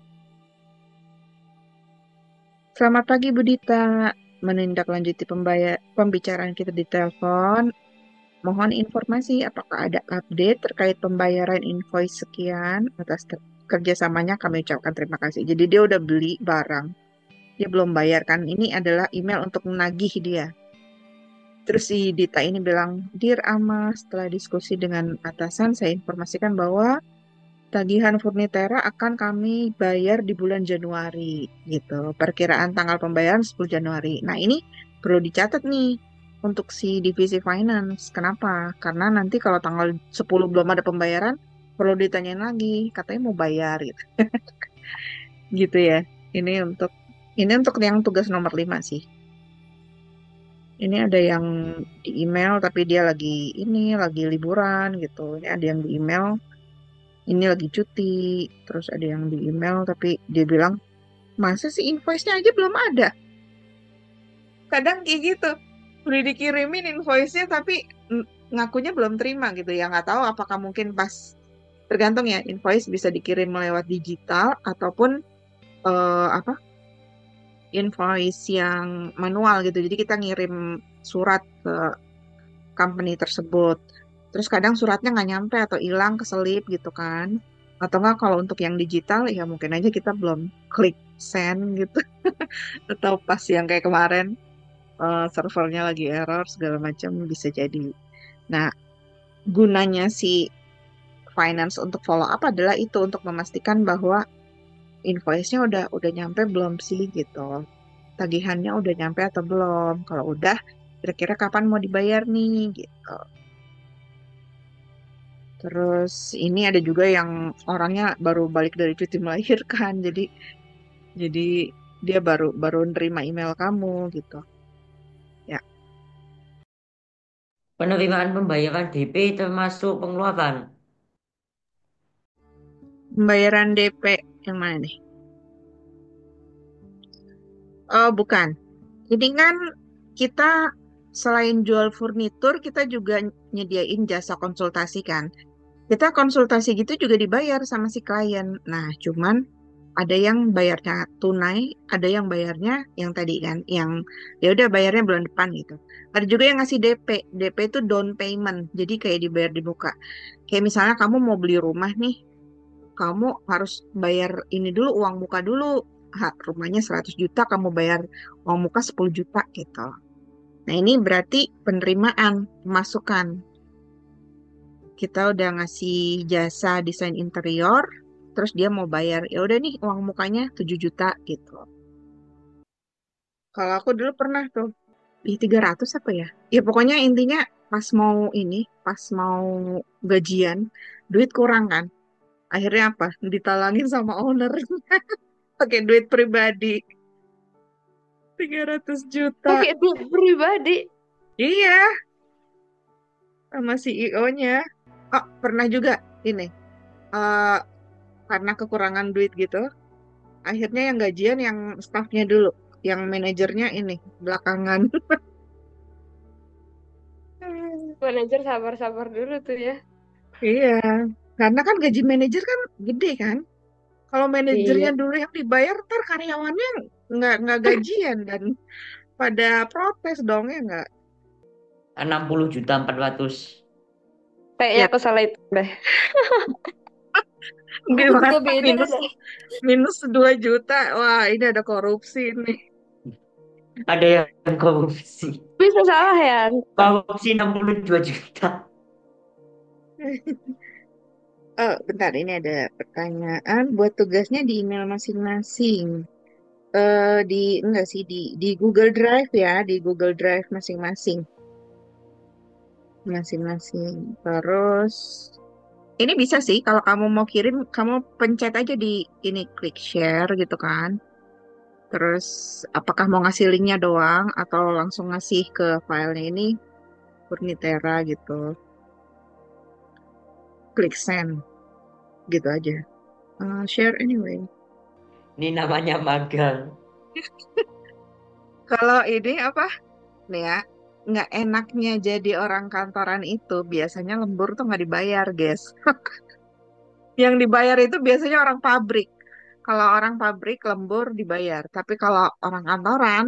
Selamat pagi Bu Dita. Menindaklanjuti pembicaraan kita di telepon. Mohon informasi apakah ada update terkait pembayaran invoice sekian atas kerjasamanya, kami ucapkan terima kasih. Jadi dia udah beli barang, dia belum bayar kan? Ini adalah email untuk menagih dia. Terus si Dita ini bilang, Dear Ama, setelah diskusi dengan atasan, saya informasikan bahwa tagihan Furnitera akan kami bayar di bulan Januari, gitu. Perkiraan tanggal pembayaran 10 Januari. Nah, ini perlu dicatat nih untuk si divisi finance. Kenapa? Karena nanti kalau tanggal 10 belum ada pembayaran, perlu ditanyain lagi, katanya mau bayar gitu. Gitu ya. Ini untuk yang tugas nomor 5 sih. Ini ada yang di email tapi dia lagi liburan gitu. Ini ada yang di email ini lagi cuti, terus ada yang di email tapi dia bilang masa sih invoice-nya aja belum ada. Kadang kayak gitu, udah dikirimin invoice-nya tapi ngakunya belum terima gitu ya. Nggak tahu apakah mungkin pas, tergantung ya, invoice bisa dikirim lewat digital ataupun apa, invoice yang manual gitu, jadi kita ngirim surat ke company tersebut. Terus kadang suratnya nggak nyampe atau hilang, keselip gitu kan. Atau nggak kalau untuk yang digital ya mungkin aja kita belum klik send gitu. Atau pas yang kayak kemarin servernya lagi error segala macam bisa jadi. Nah, gunanya si finance untuk follow up adalah itu untuk memastikan bahwa invoice-nya udah nyampe belum sih gitu. Tagihannya udah nyampe atau belum? Kalau udah, kira-kira kapan mau dibayar nih gitu. Terus ini ada juga yang orangnya baru balik dari cuti melahirkan, jadi dia baru baru nerima email kamu gitu. Ya, Penerimaan pembayaran DP termasuk pengeluaran. pembayaran DP yang mana nih? Oh, bukan. Ini kan kita selain jual furnitur, kita juga nyediain jasa konsultasi kan. Kita konsultasi gitu juga dibayar sama si klien. Nah, cuman ada yang bayarnya tunai, ada yang bayarnya yang tadi kan, yang ya udah bayarnya bulan depan gitu. Ada juga yang ngasih DP. DP itu down payment. Jadi kayak dibayar di muka. Kayak misalnya kamu mau beli rumah nih, kamu harus bayar ini dulu, uang muka dulu. Rumahnya 100 juta, kamu bayar uang muka 10 juta gitu. Nah, ini berarti penerimaan, pemasukan kita udah ngasih jasa desain interior, terus dia mau bayar, ya udah nih uang mukanya 7 juta gitu. Kalau aku dulu pernah tuh, 300 apa ya? Ya pokoknya intinya pas mau gajian, duit kurang kan. Akhirnya apa? Ditalangin sama owner pakai duit pribadi 300 juta. Pakai duit pribadi. Iya, sama CEO-nya. Oh, pernah juga ini. eh karena kekurangan duit gitu, akhirnya yang gajian yang staffnya dulu, yang manajernya ini belakangan. Manajer sabar-sabar dulu tuh ya. Iya, karena kan gaji manajer kan gede kan. Kalau manajernya Iya. dulu yang dibayar, ntar karyawannya nggak gajian dan pada protes dong ya nggak? 60.400.000. Kayaknya Ya, aku salah itu deh. Aku gimana juga beda minus deh. minus 2 juta? Wah, ini ada korupsi nih. Ada yang korupsi. Bisa salah ya. Korupsi 62 juta. Oh, bentar, ini ada pertanyaan. Buat tugasnya di email masing-masing. Enggak sih di Google Drive ya, di Google Drive masing-masing, masing-masing. Terus ini bisa sih kalau kamu mau kirim, kamu pencet aja di ini klik share gitu kan. Terus apakah mau ngasih linknya doang atau langsung ngasih ke filenya ini Furnitera gitu. Klik send gitu aja. Share anyway. Ini namanya magang. Kalau ini apa nih ya? Nggak enaknya jadi orang kantoran itu biasanya lembur tuh nggak dibayar, guys. Yang dibayar itu biasanya orang pabrik. Kalau orang pabrik lembur dibayar. Tapi kalau orang kantoran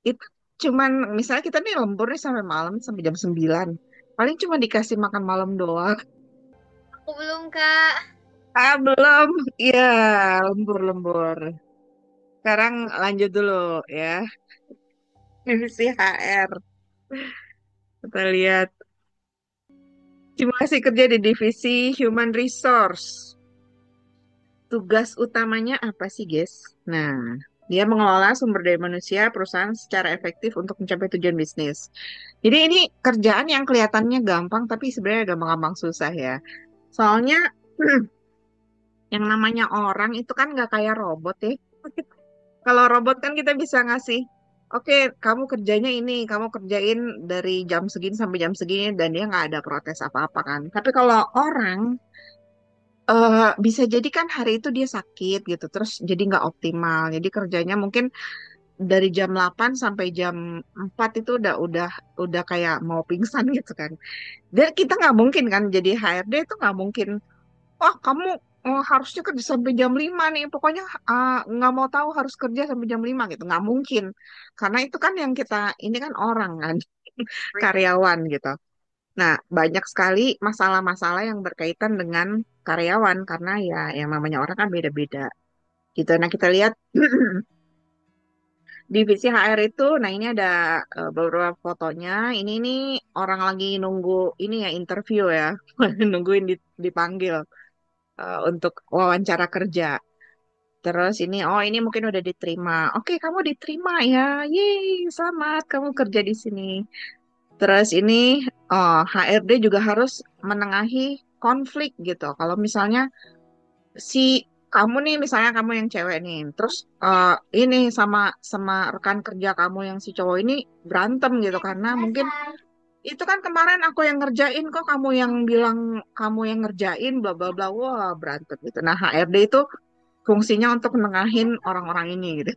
itu cuman misalnya kita nih lembur nih sampai malam sampai jam 9. Paling cuma dikasih makan malam doang. Aku belum, Kak. Ah, belum. Iya, lembur-lembur. Sekarang lanjut dulu ya. Divisi HR. Kita lihat simulasi kerja di divisi Human Resource. Tugas utamanya apa sih, guys? Nah, dia mengelola sumber daya manusia perusahaan secara efektif untuk mencapai tujuan bisnis. Jadi ini kerjaan yang kelihatannya gampang, tapi sebenarnya gampang-gampang susah ya. Soalnya yang namanya orang itu kan nggak kayak robot ya. Kalau robot kan kita bisa ngasih, oke, kamu kerjanya ini, kamu kerjain dari jam segini sampai jam segini, dan dia nggak ada protes apa-apa kan. Tapi kalau orang, bisa jadi kan hari itu dia sakit gitu, terus jadi nggak optimal. Jadi kerjanya mungkin dari jam 8 sampai jam 4 itu udah kayak mau pingsan gitu kan. Dan kita nggak mungkin kan jadi HRD itu nggak mungkin. Oh, kamu harusnya kerja sampai jam 5 nih. Pokoknya nggak mau tahu harus kerja sampai jam 5 gitu. Nggak mungkin. Karena itu kan yang kita, ini kan orang kan, karyawan gitu. Nah, banyak sekali masalah-masalah yang berkaitan dengan karyawan. Karena ya yang namanya orang kan beda-beda. Gitu. Nah, kita lihat divisi HR itu, nah ini ada beberapa fotonya. Ini nih orang lagi nunggu ini ya interview ya. Nungguin dipanggil untuk wawancara kerja. Terus ini, oh ini mungkin udah diterima. Oke, kamu diterima ya. Yeay, selamat kamu kerja di sini. Terus ini, oh, HRD juga harus menengahi konflik gitu. Kalau misalnya si kamu nih, misalnya kamu yang cewek nih, terus ini sama sama rekan kerja kamu yang si cowok ini berantem gitu karena mungkin itu kan kemarin aku yang ngerjain kok kamu yang bilang kamu yang ngerjain bla bla bla, wah berantem gitu. Nah, HRD itu fungsinya untuk nengahin orang-orang ini gitu.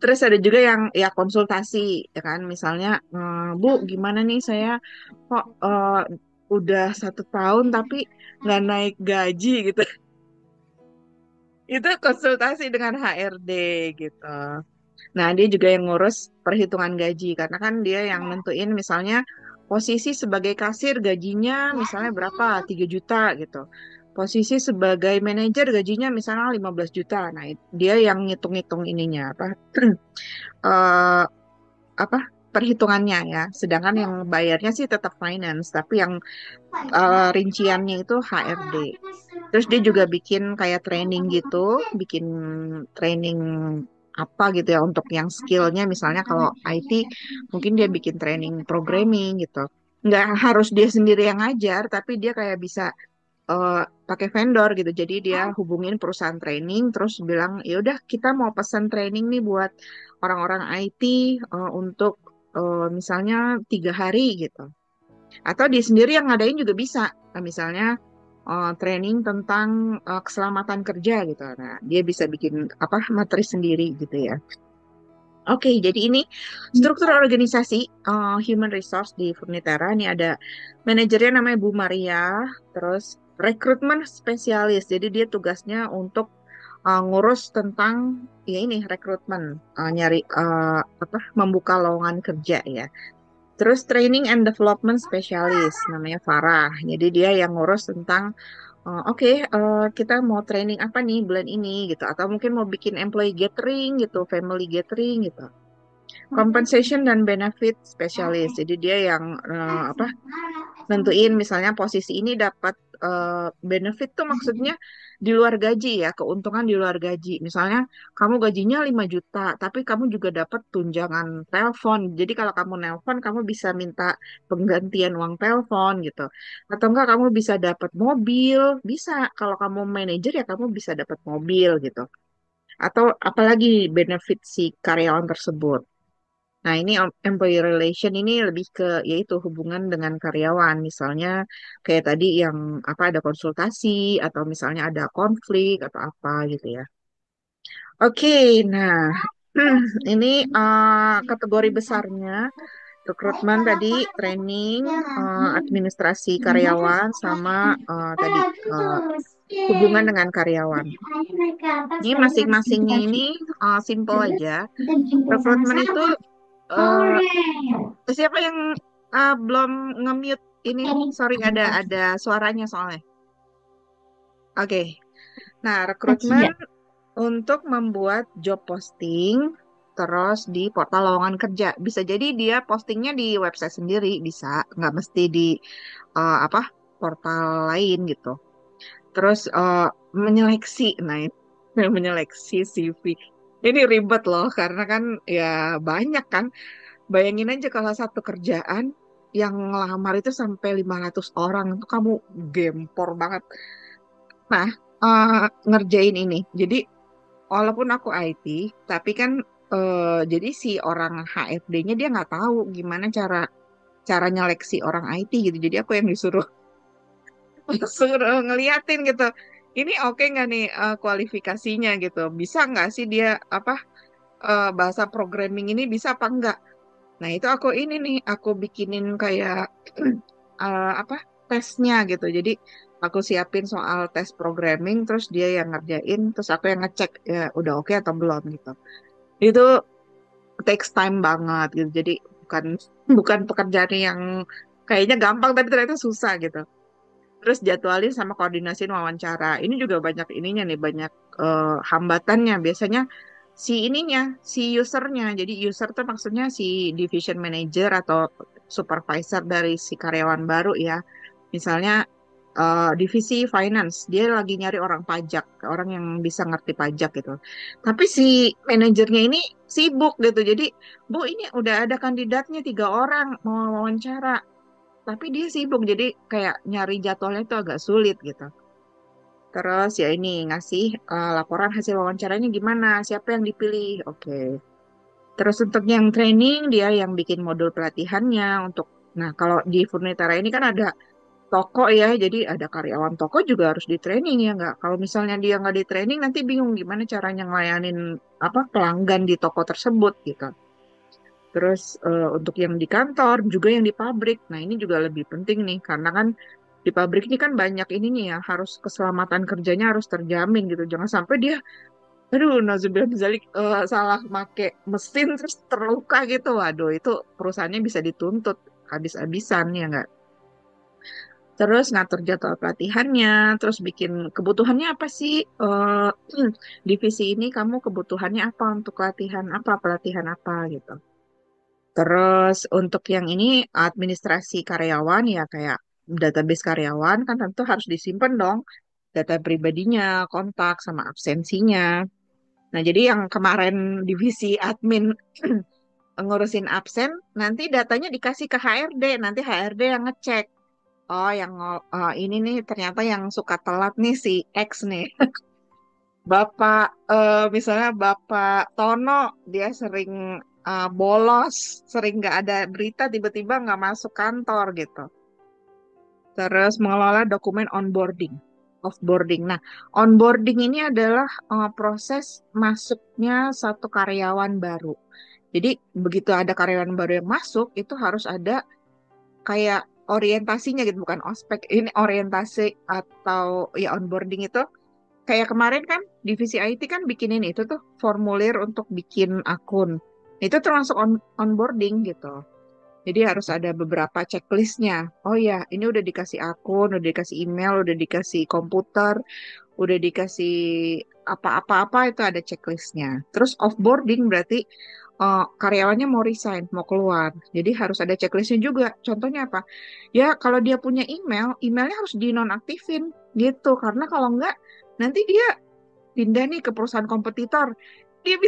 Terus ada juga yang ya konsultasi ya kan, misalnya Bu gimana nih saya kok udah 1 tahun tapi nggak naik gaji gitu. Itu konsultasi dengan HRD gitu. Nah, dia juga yang ngurus perhitungan gaji karena kan dia yang nentuin misalnya posisi sebagai kasir gajinya misalnya berapa, 3 juta gitu. Posisi sebagai manajer gajinya misalnya 15 juta. Nah, dia yang ngitung-ngitung ininya apa? eh apa? perhitungannya ya. Sedangkan yang bayarnya sih tetap finance, tapi yang rinciannya itu HRD. Terus dia juga bikin kayak training gitu, bikin training apa gitu ya untuk yang skillnya. Misalnya kalau IT mungkin dia bikin training programming gitu. Nggak harus dia sendiri yang ngajar, tapi dia kayak bisa pakai vendor gitu. Jadi dia hubungin perusahaan training, terus bilang, ya udah kita mau pesan training nih buat orang-orang IT untuk misalnya 3 hari gitu. Atau dia sendiri yang ngadain juga bisa. Misalnya training tentang keselamatan kerja gitu. Nah, dia bisa bikin apa materi sendiri gitu ya. Oke, jadi ini struktur organisasi human resource di Furnitera. Ini ada manajernya namanya Bu Maria, terus rekrutmen spesialis. Jadi dia tugasnya untuk ngurus tentang ya ini rekrutmen, nyari apa membuka lowongan kerja ya. Terus training and development specialist namanya Farah. Jadi dia yang ngurus tentang oke, kita mau training apa nih bulan ini gitu atau mungkin mau bikin employee gathering gitu, family gathering gitu. Compensation dan benefit specialist. Jadi dia yang apa nentuin misalnya posisi ini dapat benefit tuh maksudnya di luar gaji ya, keuntungan di luar gaji. Misalnya kamu gajinya 5 juta, tapi kamu juga dapat tunjangan telepon. Jadi kalau kamu nelpon, kamu bisa minta penggantian uang telepon gitu. Atau enggak kamu bisa dapat mobil, bisa. Kalau kamu manajer ya kamu bisa dapat mobil gitu. Atau apalagi benefit si karyawan tersebut. Nah, ini employee relation ini lebih ke yaitu hubungan dengan karyawan. Misalnya kayak tadi yang apa ada konsultasi atau misalnya ada konflik atau apa gitu ya. Oke, nah ini kategori besarnya rekrutmen tadi, training, administrasi karyawan sama tadi eh, hubungan dengan karyawan. Ini masing-masingnya ini simple aja. Rekrutmen itu siapa yang belum nge-mute ini? Sorry ada suaranya soalnya. Oke. Nah, rekrutmen untuk membuat job posting terus di portal lowongan kerja. Bisa jadi dia postingnya di website sendiri, bisa nggak mesti di apa portal lain gitu. Terus menyeleksi, nah ini menyeleksi CV. Ini ribet loh karena kan ya banyak kan. Bayangin aja kalau satu kerjaan yang ngelamar itu sampai 500 orang, itu kamu gempor banget. Nah, ngerjain ini. Jadi, walaupun aku IT, tapi kan jadi si orang HRD-nya dia nggak tahu gimana cara cara nyeleksi orang IT gitu. Jadi aku yang disuruh suruh ngeliatin gitu. Ini oke nggak nih kualifikasinya gitu? Bisa nggak sih dia apa bahasa programming ini bisa apa enggak? Nah, itu aku ini nih, aku bikinin kayak apa tesnya gitu. Jadi aku siapin soal tes programming, terus dia yang ngerjain, terus aku yang ngecek ya udah oke atau belum gitu. Itu takes time banget gitu. Jadi bukan bukan pekerjaan yang kayaknya gampang tapi ternyata susah gitu. Terus jadwalin sama koordinasiin wawancara. Ini juga banyak ininya nih, banyak hambatannya. Biasanya si ininya, si usernya. Jadi user tuh maksudnya si division manager atau supervisor dari si karyawan baru ya. Misalnya divisi finance, dia lagi nyari orang pajak, orang yang bisa ngerti pajak gitu. Tapi si manajernya ini sibuk gitu. Jadi, Bu, ini udah ada kandidatnya 3 orang mau wawancara tapi dia sibuk jadi kayak nyari jadwalnya itu agak sulit gitu. Terus ya ini ngasih laporan hasil wawancaranya gimana, siapa yang dipilih, oke. Terus untuk yang training dia yang bikin modul pelatihannya untuk, nah kalau di Furnitera ini kan ada toko ya, jadi ada karyawan toko juga harus di training ya nggak. Kalau misalnya dia nggak di training nanti bingung gimana caranya ngelayanin apa pelanggan di toko tersebut gitu. Terus untuk yang di kantor juga yang di pabrik. Nah, ini juga lebih penting nih karena kan di pabrik ini kan banyak ininya ya, harus keselamatan kerjanya harus terjamin gitu. Jangan sampai dia aduh nauzubillah zalik salah make mesin terus terluka gitu. Waduh, itu perusahaannya bisa dituntut habis-habisan ya enggak. Terus ngatur jadwal pelatihannya, terus bikin kebutuhannya apa sih divisi ini kamu kebutuhannya apa untuk pelatihan apa gitu. Terus untuk yang ini administrasi karyawan ya kayak database karyawan kan tentu harus disimpan dong data pribadinya, kontak sama absensinya. Nah, jadi yang kemarin divisi admin ngurusin absen, nanti datanya dikasih ke HRD, nanti HRD yang ngecek. Oh, ini nih ternyata yang suka telat nih si X nih. Bapak, misalnya Bapak Tono, dia sering bolos, sering nggak ada berita, tiba-tiba nggak masuk kantor gitu. Terus mengelola dokumen onboarding, offboarding. Nah, onboarding ini adalah proses masuknya satu karyawan baru. Jadi begitu ada karyawan baru yang masuk, itu harus ada kayak orientasinya gitu, bukan ospek. Ini orientasi atau ya onboarding itu kayak kemarin kan divisi IT kan bikinin itu tuh formulir untuk bikin akun. Itu termasuk onboarding gitu. Jadi harus ada beberapa checklistnya. Oh ya, ini udah dikasih akun, udah dikasih email, udah dikasih komputer, udah dikasih apa-apa-apa itu ada checklistnya. Terus offboarding berarti karyawannya mau resign, mau keluar. Jadi harus ada checklistnya juga. Contohnya apa? Ya kalau dia punya email, emailnya harus dinonaktifin gitu. Karena kalau enggak, nanti dia pindah nih ke perusahaan kompetitor. Dia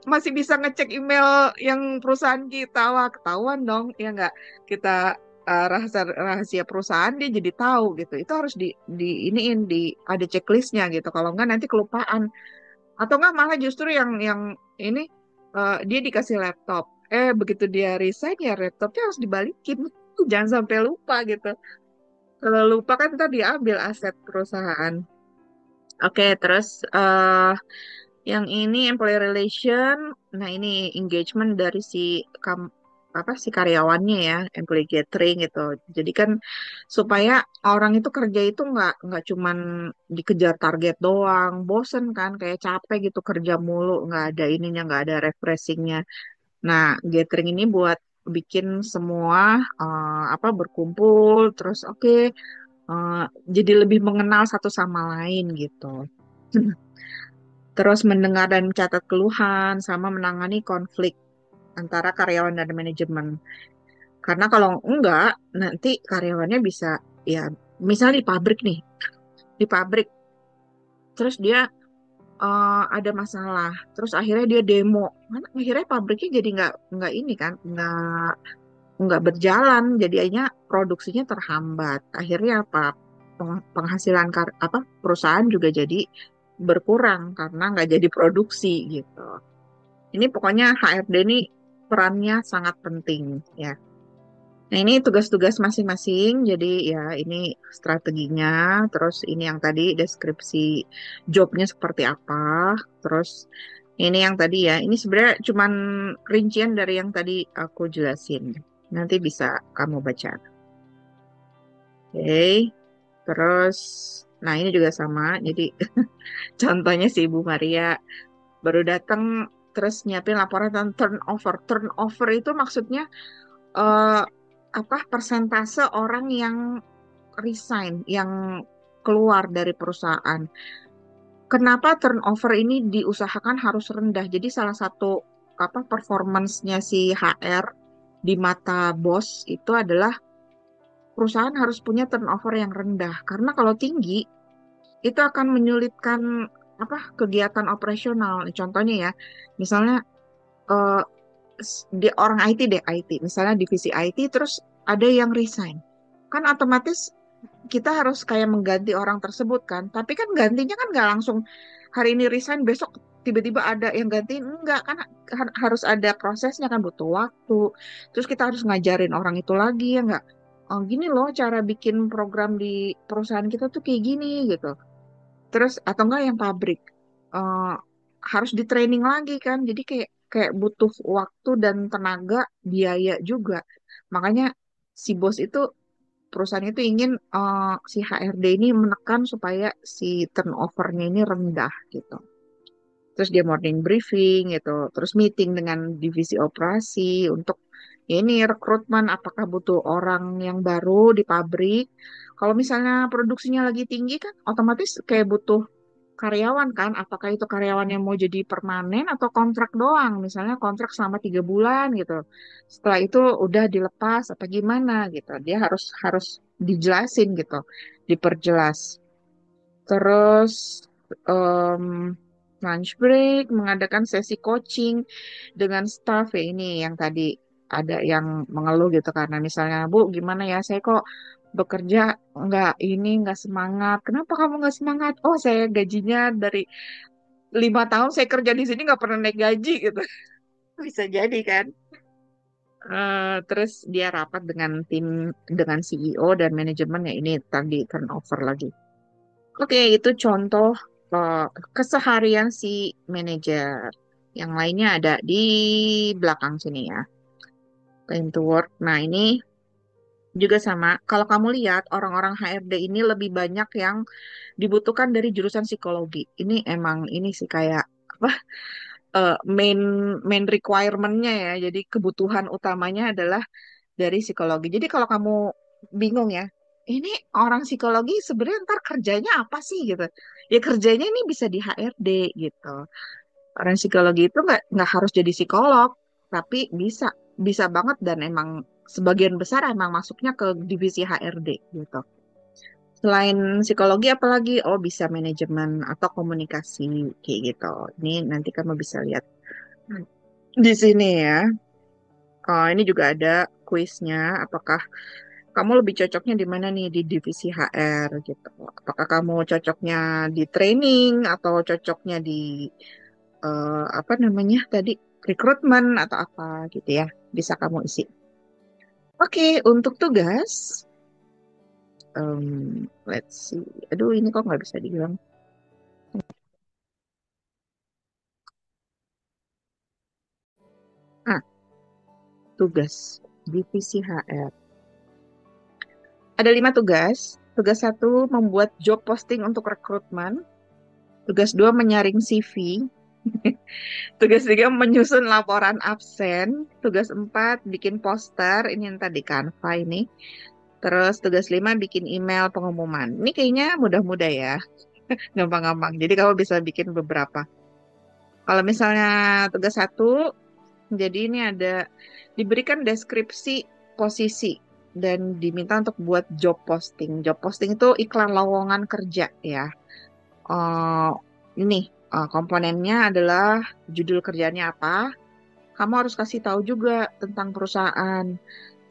masih bisa ngecek email yang perusahaan kita. Wah, ketahuan dong. Ya enggak? Kita rahasia rahasia perusahaan dia jadi tahu gitu. Itu harus di iniin di ada checklistnya gitu. Kalau enggak nanti kelupaan. Atau enggak malah justru yang ini dia dikasih laptop. Begitu dia resign ya laptopnya harus dibalikin. Jangan sampai lupa gitu. Kalau lupa kan ntar diambil aset perusahaan. Oke, terus yang ini employee relation. Nah, ini engagement dari si karyawannya ya, employee gathering gitu. Jadi kan supaya orang itu kerja itu nggak cuman dikejar target doang, bosen kan, kayak capek gitu kerja mulu, nggak ada ininya, nggak ada refreshingnya. Nah, gathering ini buat bikin semua berkumpul, terus oke, eh, jadi lebih mengenal satu sama lain gitu. Terus mendengar dan mencatat keluhan sama menangani konflik antara karyawan dan manajemen. Karena kalau enggak, nanti karyawannya bisa ya misalnya di pabrik nih, di pabrik terus dia ada masalah, terus akhirnya dia demo, kan akhirnya pabriknya jadi nggak ini kan, nggak berjalan, jadinya produksinya terhambat. Akhirnya apa? Penghasilan perusahaan juga jadi berkurang karena nggak jadi produksi gitu. Ini pokoknya HRD ini perannya sangat penting ya. Nah, ini tugas-tugas masing-masing. Jadi ya ini strateginya, terus ini yang tadi deskripsi jobnya seperti apa, terus ini yang tadi ya, ini sebenarnya cuman rincian dari yang tadi aku jelasin. Nanti bisa kamu baca. Oke, terus, nah ini juga sama. Jadi contohnya si Ibu Maria baru datang terus nyiapin laporan tentang turnover. Turnover itu maksudnya eh, persentase orang yang resign, yang keluar dari perusahaan. Kenapa turnover ini diusahakan harus rendah? Jadi salah satu performance-nya si HR di mata bos itu adalah perusahaan harus punya turnover yang rendah. Karena kalau tinggi itu akan menyulitkan kegiatan operasional. Contohnya ya, misalnya eh, di orang IT deh, IT, misalnya divisi IT terus ada yang resign, kan otomatis kita harus kayak mengganti orang tersebut kan, tapi kan gantinya kan nggak langsung hari ini resign besok tiba-tiba ada yang gantiin, enggak kan, harus ada prosesnya kan, butuh waktu, terus kita harus ngajarin orang itu lagi ya nggak. Oh, gini loh cara bikin program di perusahaan kita tuh kayak gini gitu. Terus atau enggak yang pabrik eh, harus di training lagi kan. Jadi kayak kayak butuh waktu dan tenaga, biaya juga. Makanya si bos itu, perusahaan itu ingin si HRD ini menekan supaya si turnovernya ini rendah gitu. Terus dia morning briefing gitu, terus meeting dengan divisi operasi untuk ya ini rekrutmen, apakah butuh orang yang baru di pabrik. Kalau misalnya produksinya lagi tinggi kan otomatis kayak butuh karyawan kan, apakah itu karyawan yang mau jadi permanen atau kontrak doang, misalnya kontrak selama 3 bulan gitu. Setelah itu udah dilepas apa gimana gitu. Dia harus harus dijelasin gitu, diperjelas. Terus em, lunch break, mengadakan sesi coaching dengan staff ya ini yang tadi ada yang mengeluh gitu karena misalnya Bu gimana ya saya kok bekerja nggak semangat. Kenapa kamu nggak semangat? Oh saya gajinya dari 5 tahun saya kerja di sini nggak pernah naik gaji gitu. Bisa jadi kan. Terus dia rapat dengan tim dengan CEO dan manajemen ya ini tadi turnover lagi. Oke, itu contoh eh, keseharian si manajer. Yang lainnya ada di belakang sini ya. Time to work. Nah, ini juga sama. Kalau kamu lihat orang-orang HRD ini lebih banyak yang dibutuhkan dari jurusan psikologi. Ini emang ini sih kayak apa main main requirement-nya ya. Jadi kebutuhan utamanya adalah dari psikologi. Jadi kalau kamu bingung ya, ini orang psikologi sebenarnya ntar kerjanya apa sih gitu? Ya kerjanya ini bisa di HRD gitu. Orang psikologi itu nggak harus jadi psikolog, tapi bisa bisa banget dan emang sebagian besar emang masuknya ke divisi HRD gitu. Selain psikologi apalagi? Oh bisa manajemen atau komunikasi kayak gitu. Ini nanti kamu bisa lihat di sini ya. Oh, ini juga ada kuisnya. Apakah kamu lebih cocoknya di mana nih di divisi HR gitu? Apakah kamu cocoknya di training atau cocoknya di apa namanya tadi rekrutmen atau apa gitu ya? Bisa kamu isi. Oke, untuk tugas, let's see. Aduh, ini kok nggak bisa dibilang. Ah, tugas divisi HR. Ada 5 tugas. Tugas 1 membuat job posting untuk rekrutmen. Tugas 2 menyaring CV. Tugas 3 menyusun laporan absen. Tugas 4 bikin poster. Ini yang tadi Canva ini. Terus tugas 5 bikin email pengumuman. Ini kayaknya mudah-mudah ya. Gampang-gampang. Jadi kamu bisa bikin beberapa. Kalau misalnya tugas 1, jadi ini ada diberikan deskripsi posisi dan diminta untuk buat job posting. Job posting itu iklan lowongan kerja ya. Eh, ini komponennya adalah judul kerjanya apa. Kamu harus kasih tahu juga tentang perusahaan.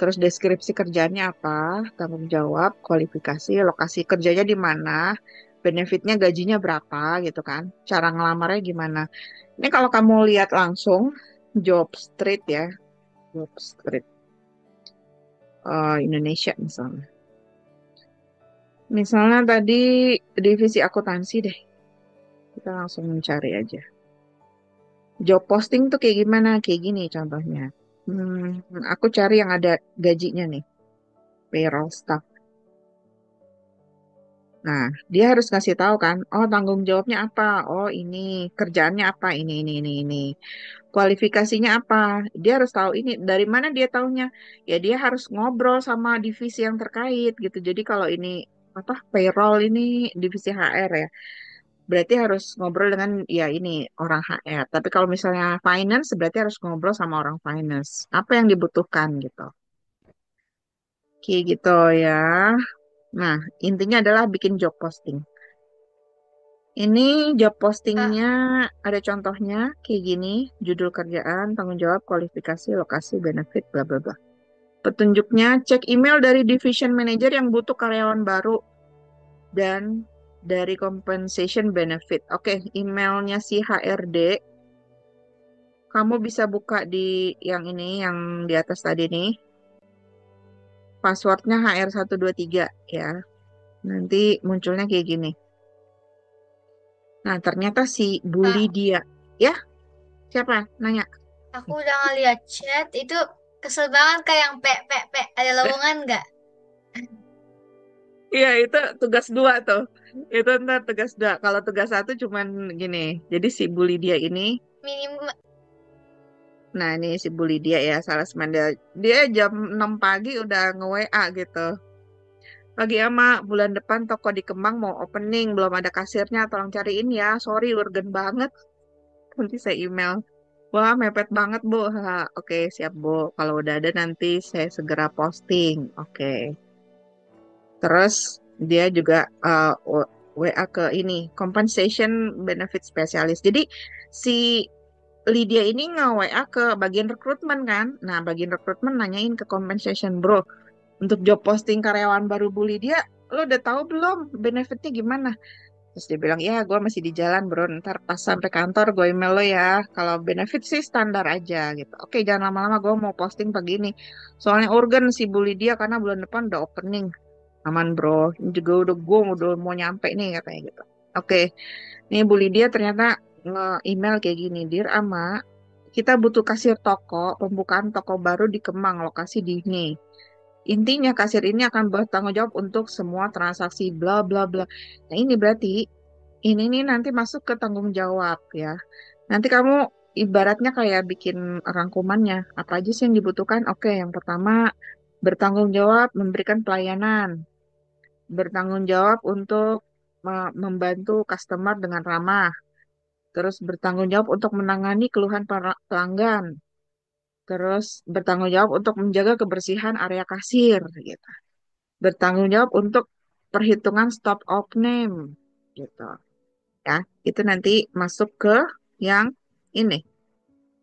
Terus deskripsi kerjanya apa, tanggung jawab, kualifikasi, lokasi kerjanya di mana, benefitnya gajinya berapa gitu kan. Cara ngelamarnya gimana. Ini kalau kamu lihat langsung job street ya, job street Indonesia misalnya. Misalnya tadi divisi akuntansi deh. Kita langsung mencari aja. Job posting tuh kayak gimana? Kayak gini contohnya. Aku cari yang ada gajinya nih, payroll staff. Nah, dia harus ngasih tahu kan, oh tanggung jawabnya apa? Oh ini, kerjaannya apa? Ini. Kualifikasinya apa? Dia harus tahu ini. Dari mana dia taunya? Ya dia harus ngobrol sama divisi yang terkait gitu. Jadi kalau ini apa payroll ini divisi HR ya, berarti harus ngobrol dengan ya ini orang HR. Tapi kalau misalnya finance, berarti harus ngobrol sama orang finance. Apa yang dibutuhkan gitu. Kayak gitu ya. Nah, intinya adalah bikin job posting. Ini job Kak, postingnya ada contohnya kayak gini, judul kerjaan, tanggung jawab, kualifikasi, lokasi, benefit, bla bla bla. Petunjuknya cek email dari division manager yang butuh karyawan baru dan dari compensation benefit. Oke, emailnya si HRD kamu bisa buka di yang ini, yang di atas tadi nih. Passwordnya HR123 ya. Nanti munculnya kayak gini. Nah, ternyata si Bu Kak, Lydia. Ya, siapa? Nanya. aku udah ngeliat chat itu kesel banget kayak yang pe ada lowongan nggak? Iya, itu tugas 2 tuh. Itu ntar tugas 2. Kalau tugas 1 cuman gini. Jadi si Bu Lydia ini, Minim nah ini si Bu Lydia ya, salesman dia. Dia jam 6 pagi udah nge-WA gitu. Pagi ama bulan depan toko di Kemang mau opening, belum ada kasirnya, tolong cariin ya. Sorry, urgen banget. Nanti saya email. Wah, mepet banget, Bu. Ha, oke, siap, Bu. Kalau udah ada nanti saya segera posting. Oke. Terus dia juga WA ke ini, compensation benefit specialist. Jadi si Lydia ini nge-WA ke bagian rekrutmen kan. Nah, bagian rekrutmen nanyain ke compensation, bro. Untuk job posting karyawan baru Bu Lydia, lo udah tahu belum benefitnya gimana? Terus dia bilang, ya gue masih di jalan bro, ntar pas sampai kantor gue email lo ya. Kalau benefit sih standar aja gitu. Oke, jangan lama-lama, gue mau posting pagi ini. Soalnya urgen si Bu Lydia karena bulan depan udah opening. Aman bro, ini juga udah mau nyampe nih katanya gitu. Oke, nih Bu Lydia ternyata nge-email kayak gini. Dear Ama, kita butuh kasir toko, pembukaan toko baru di Kemang, lokasi di ini. Intinya kasir ini akan bertanggung jawab untuk semua transaksi bla bla bla. Nah, ini berarti ini nih nanti masuk ke tanggung jawab ya. Nanti kamu ibaratnya kayak bikin rangkumannya. Apa aja sih yang dibutuhkan? Oke, yang pertama bertanggung jawab memberikan pelayanan, bertanggung jawab untuk membantu customer dengan ramah, terus bertanggung jawab untuk menangani keluhan pelanggan, terus bertanggung jawab untuk menjaga kebersihan area kasir gitu. Bertanggung jawab untuk perhitungan stop of name gitu ya. Itu nanti masuk ke yang ini,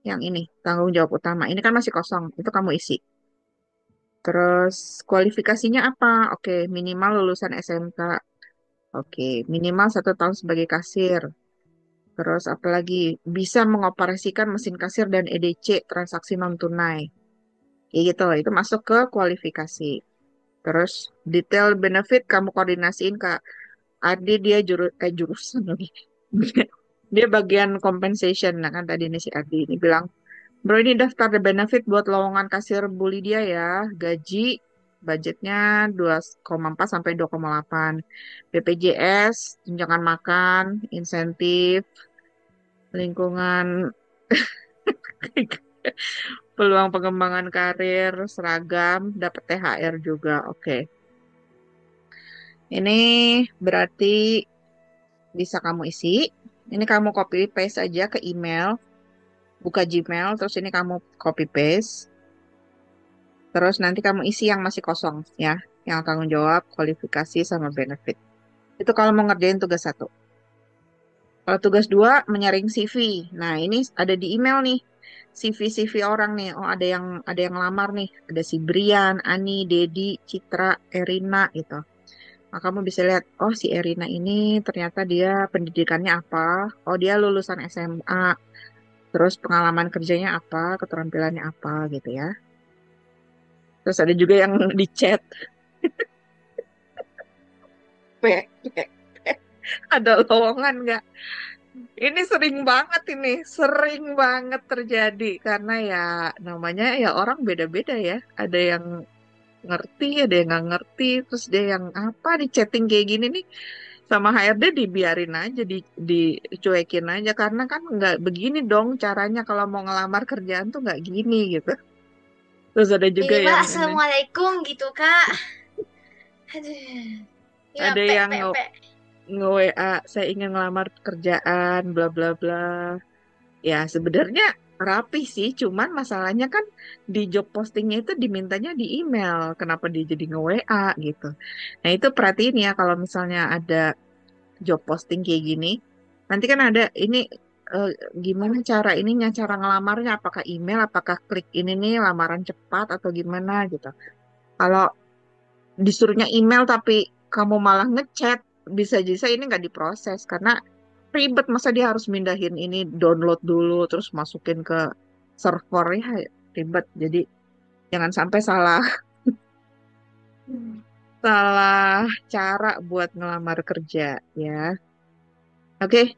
yang ini tanggung jawab utama. Ini kan masih kosong, itu kamu isi. Terus kualifikasinya apa? Oke, minimal lulusan SMK. Oke, minimal 1 tahun sebagai kasir. Terus apalagi bisa mengoperasikan mesin kasir dan EDC transaksi non tunai. Kayak gitu, itu masuk ke kualifikasi. Terus detail benefit kamu koordinasiin ke Ardi, dia jurusan lagi. Dia bagian compensation. Nah kan tadi ini si Ardi ini bilang, bro ini daftar the benefit buat lowongan kasir bully dia ya. Gaji budgetnya 2,4 sampai 2,8. BPJS, tunjangan makan, insentif, lingkungan, peluang pengembangan karir, seragam, dapat THR juga. Oke. Ini berarti bisa kamu isi. Ini kamu copy paste aja ke email, buka Gmail, terus ini kamu copy paste. Terus nanti kamu isi yang masih kosong ya, yang tanggung jawab, kualifikasi sama benefit. Itu kalau mau ngerjain tugas satu. Kalau tugas dua, menyaring CV. Nah, ini ada di email nih. CV orang nih. Oh, ada yang lamar nih. Ada si Brian, Ani, Dedi, Citra, Erina gitu. Nah, kamu bisa lihat, oh si Erina ini ternyata dia pendidikannya apa? Oh, dia lulusan SMA. Terus pengalaman kerjanya apa? Keterampilannya apa gitu ya. Terus ada juga yang di chat. Pe, ada lowongan nggak? Ini sering banget terjadi karena ya namanya ya orang beda-beda ya. Ada yang ngerti, ada yang nggak ngerti, terus dia yang apa di chatting kayak gini nih sama HRD dibiarin aja, dicuekin aja karena kan nggak begini dong caranya kalau mau ngelamar kerjaan tuh nggak gini gitu. Terus ada juga Minimal yang ini, assalamualaikum gitu kak. Aduh. Ya ada pe yang pe pe. nge-WA, saya ingin ngelamar kerjaan, bla bla bla. Ya, sebenarnya rapi sih, cuman masalahnya kan di job postingnya itu dimintanya di email. Kenapa dia jadi nge-WA gitu. Nah, itu perhatiin ya kalau misalnya ada job posting kayak gini. Nanti kan ada ini eh, gimana cara ininya, cara ngelamarnya, apakah email, apakah klik ini nih lamaran cepat atau gimana gitu. Kalau disuruhnya email tapi kamu malah ngechat, bisa-bisa ini nggak diproses karena ribet masa dia harus mindahin ini download dulu terus masukin ke server ya ribet jadi jangan sampai salah salah cara buat ngelamar kerja ya. Oke,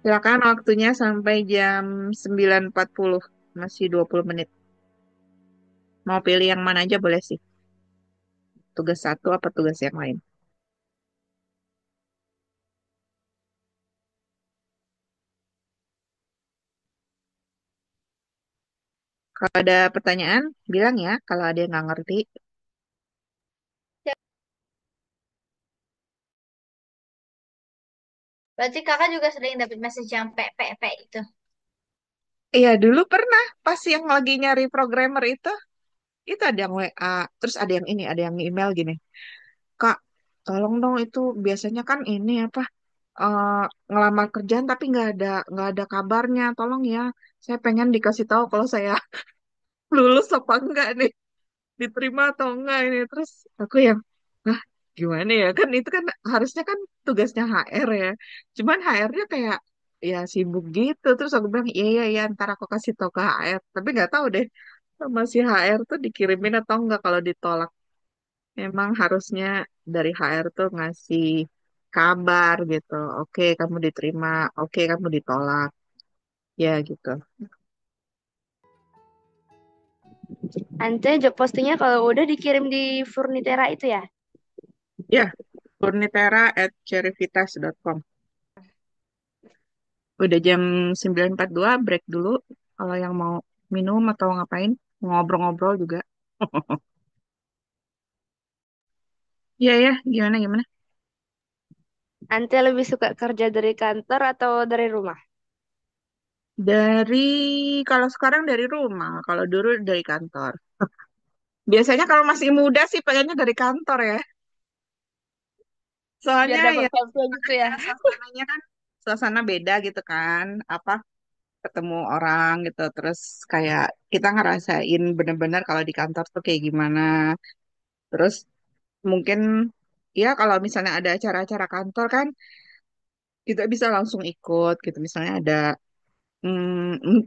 silakan waktunya sampai jam 9.40, masih 20 menit. Mau pilih yang mana aja boleh sih, tugas satu apa tugas yang lain. Kalau ada pertanyaan bilang ya kalau ada yang nggak ngerti. Berarti kakak juga sering dapat message yang PPP itu. Iya, dulu pernah pas yang lagi nyari programmer itu ada yang WA, terus ada yang ini, ada yang email gini. Kak, tolong dong itu biasanya kan ini apa eh, ngelamar kerjaan tapi nggak ada kabarnya. Tolong ya, saya pengen dikasih tahu kalau saya lulus apa enggak nih, diterima atau enggak ini. Terus aku yang, ah gimana ya? Kan itu kan harusnya kan tugasnya HR ya. Cuman HR-nya kayak ya sibuk gitu. Terus aku bilang, iya iya iya ntar aku kasih tahu ke HR. Tapi nggak tahu deh sama si HR tuh dikirimin atau enggak kalau ditolak. Memang harusnya dari HR tuh ngasih kabar gitu. Oke, kamu diterima. Oke, kamu ditolak. Ya gitu. Ante job postingnya kalau udah dikirim di Furnitera itu ya? Ya, purnitera@cherryvitas.com. Udah jam 9.42, break dulu. Kalau yang mau minum atau ngapain, ngobrol-ngobrol juga. Iya ya, gimana gimana? Ante lebih suka kerja dari kantor atau dari rumah? Dari kalau sekarang dari rumah, kalau dulu dari kantor. Biasanya kalau masih muda sih pengennya dari kantor ya. Biar Soalnya dapat ya foto gitu ya. suasananya kan suasana beda gitu kan. Apa ketemu orang gitu terus kayak kita ngerasain bener-bener kalau di kantor tuh kayak gimana. Terus mungkin ya kalau misalnya ada acara-acara kantor kan kita bisa langsung ikut gitu. Misalnya ada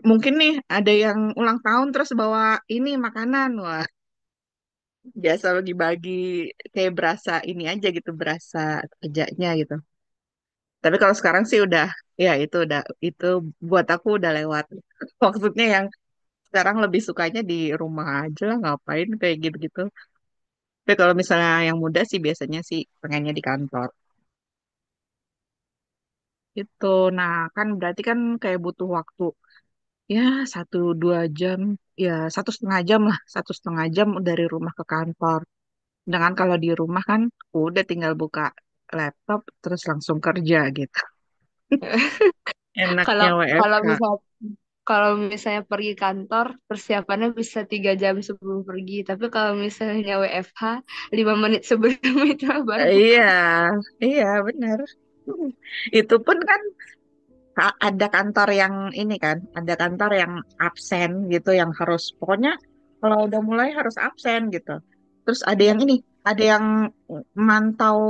mungkin nih ada yang ulang tahun terus bawa ini makanan. Wah, biasa bagi-bagi kayak berasa ini aja gitu, berasa kerjanya gitu. Tapi kalau sekarang sih udah ya itu buat aku udah lewat. Maksudnya yang sekarang lebih sukanya di rumah aja lah ngapain kayak gitu-gitu. Tapi kalau misalnya yang muda sih biasanya sih pengennya di kantor. Gitu. Nah, kan berarti kan kayak butuh waktu ya 1-2 jam, ya 1,5 jam lah, 1,5 jam dari rumah ke kantor. Dengan kalau di rumah kan udah tinggal buka laptop terus langsung kerja gitu. Kalau Enaknya kalau WFH. misal kalau misalnya pergi kantor, persiapannya bisa 3 jam sebelum pergi. Tapi kalau misalnya WFH, 5 menit sebelum itu baru buka. Iya, iya benar. Itu pun kan ada kantor yang ini kan, ada kantor yang absen gitu, yang harus pokoknya kalau udah mulai harus absen gitu. Terus ada yang ini, ada yang mantau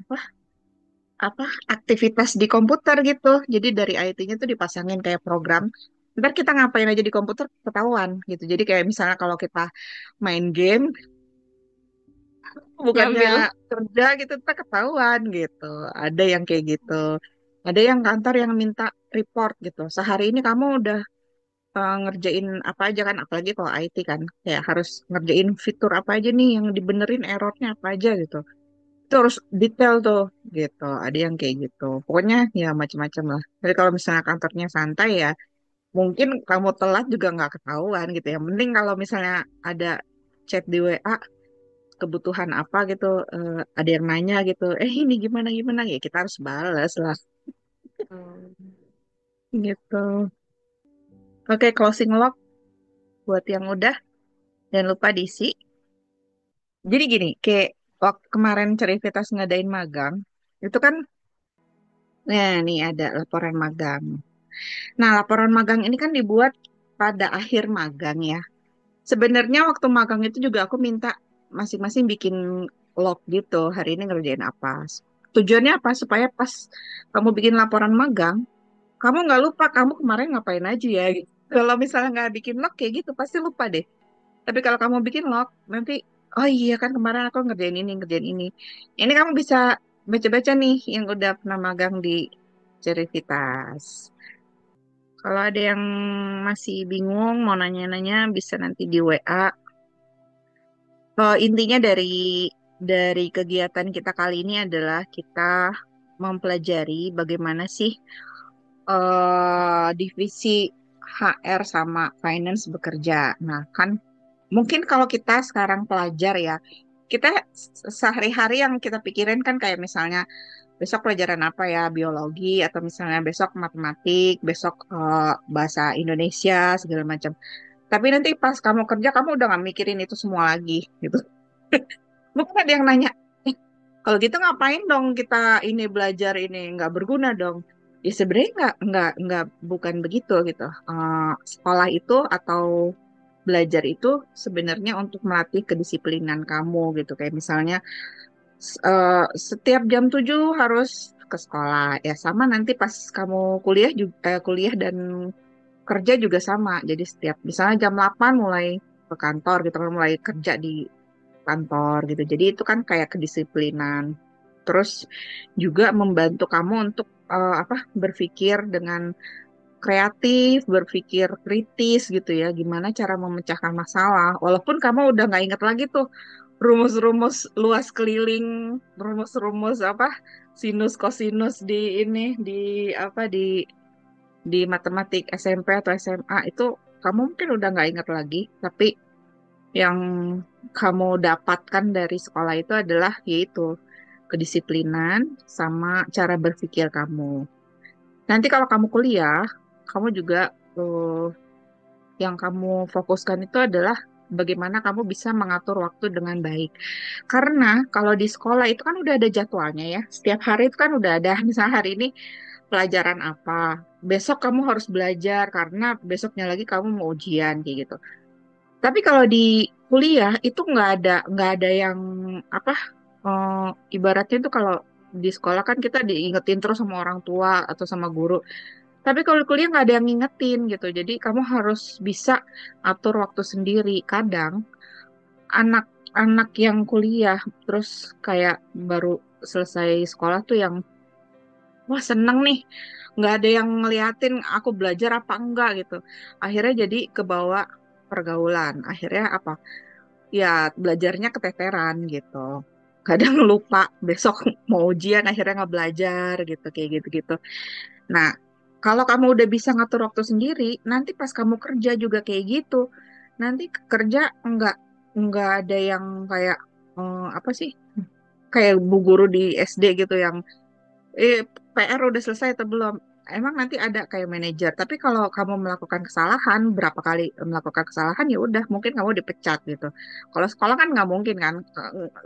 apa apa aktivitas di komputer gitu. Jadi dari IT-nya tuh dipasangin kayak program. Ntar kita ngapain aja di komputer ketahuan gitu. Jadi kayak misalnya kalau kita main game, bukannya Ngambil. kerja gitu, kita ketahuan gitu. Ada yang kayak gitu. Ada yang kantor yang minta report gitu. Sehari ini kamu udah ngerjain apa aja kan, apalagi kalau IT kan, kayak harus ngerjain fitur apa aja nih yang dibenerin errornya apa aja gitu. Itu harus detail tuh gitu. Ada yang kayak gitu. Pokoknya ya macam-macam lah. Jadi kalau misalnya kantornya santai ya, mungkin kamu telat juga nggak ketahuan gitu. Yang penting kalau misalnya ada chat di WA, kebutuhan apa gitu, ada yang nanya gitu, ini gimana gimana ya kita harus balas lah gitu. Oke, closing log buat yang udah, jangan lupa diisi. Jadi gini, kayak waktu kemarin Cerita ngadain magang, itu kan, nah nih ada laporan magang. Nah, laporan magang ini kan dibuat pada akhir magang ya. Sebenarnya waktu magang itu juga aku minta masing-masing bikin log gitu, hari ini ngerjain apa. Tujuannya apa? Supaya pas kamu bikin laporan magang, kamu nggak lupa kamu kemarin ngapain aja ya. Gitu. Kalau misalnya nggak bikin log kayak gitu, pasti lupa deh. Tapi kalau kamu bikin log, nanti, oh iya kan kemarin aku ngerjain ini, ngerjain ini. Ini kamu bisa baca-baca nih yang udah pernah magang di Cervitas. Kalau ada yang masih bingung, mau nanya-nanya, bisa nanti di WA. Intinya dari kegiatan kita kali ini adalah kita mempelajari bagaimana sih divisi HR sama finance bekerja. Nah, kan mungkin kalau kita sekarang pelajar ya, kita sehari-hari yang kita pikirin kan kayak misalnya besok pelajaran apa ya, biologi atau misalnya besok matematik, besok bahasa Indonesia segala macam. Tapi nanti pas kamu kerja kamu udah nggak mikirin itu semua lagi gitu. Mungkin ada yang nanya, "Eh, kalau gitu ngapain dong kita ini belajar ini nggak berguna dong?" Ya sebenarnya nggak bukan begitu gitu. Sekolah itu atau belajar itu sebenarnya untuk melatih kedisiplinan kamu gitu. Kayak misalnya setiap jam 7 harus ke sekolah. Ya sama nanti pas kamu kuliah juga kuliah dan kerja juga sama. Jadi setiap misalnya jam 8 mulai ke kantor gitu kan mulai kerja di kantor gitu. Jadi itu kan kayak kedisiplinan. Terus juga membantu kamu untuk apa berpikir dengan kreatif, berpikir kritis gitu ya. Gimana cara memecahkan masalah. Walaupun kamu udah nggak ingat lagi tuh rumus-rumus luas keliling, rumus-rumus apa sinus kosinus di ini di apa di matematik SMP atau SMA itu kamu mungkin udah nggak ingat lagi. Tapi yang kamu dapatkan dari sekolah itu adalah yaitu kedisiplinan sama cara berpikir kamu. Nanti kalau kamu kuliah, kamu juga eh, yang kamu fokuskan itu adalah bagaimana kamu bisa mengatur waktu dengan baik. Karena kalau di sekolah itu kan udah ada jadwalnya ya. Setiap hari itu kan udah ada, misalnya hari ini pelajaran apa. Besok kamu harus belajar karena besoknya lagi kamu mau ujian kayak gitu. Tapi kalau di kuliah itu nggak ada yang apa ibaratnya itu kalau di sekolah kan kita diingetin terus sama orang tua atau sama guru. Tapi kalau di kuliah nggak ada yang ngingetin gitu. Jadi kamu harus bisa atur waktu sendiri. Kadang anak-anak yang kuliah terus kayak baru selesai sekolah tuh yang wah seneng nih nggak ada yang ngeliatin aku belajar apa enggak gitu. Akhirnya jadi kebawa pergaulan. Akhirnya apa? Ya belajarnya keteteran gitu. Kadang lupa besok mau ujian akhirnya nggak belajar gitu kayak gitu-gitu. Nah, kalau kamu udah bisa ngatur waktu sendiri, nanti pas kamu kerja juga kayak gitu. Nanti kerja nggak ada yang kayak apa sih? Kayak bu guru di SD gitu yang PR udah selesai atau belum? Emang nanti ada kayak manajer. Tapi kalau kamu melakukan kesalahan, berapa kali melakukan kesalahan ya udah mungkin kamu dipecat gitu. Kalau sekolah kan nggak mungkin kan,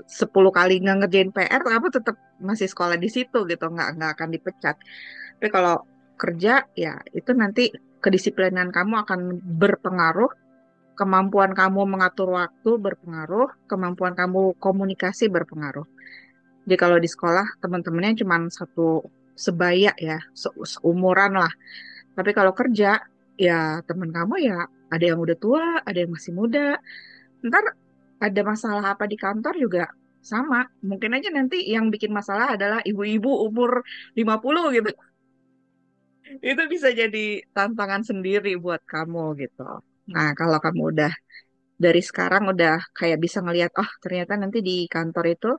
10 kali nggak ngerjain PR, kamu tetap masih sekolah di situ gitu, nggak akan dipecat. Tapi kalau kerja ya itu nanti kedisiplinan kamu akan berpengaruh, kemampuan kamu mengatur waktu berpengaruh, kemampuan kamu komunikasi berpengaruh. Jadi kalau di sekolah teman-temannya cuma satu sebaya ya, seumuran lah. Tapi kalau kerja ya teman kamu ya ada yang udah tua, ada yang masih muda. Ntar ada masalah apa di kantor juga sama. Mungkin aja nanti yang bikin masalah adalah ibu-ibu umur 50 gitu. Itu bisa jadi tantangan sendiri buat kamu gitu. Nah, kalau kamu udah dari sekarang udah kayak bisa ngelihat, oh ternyata nanti di kantor itu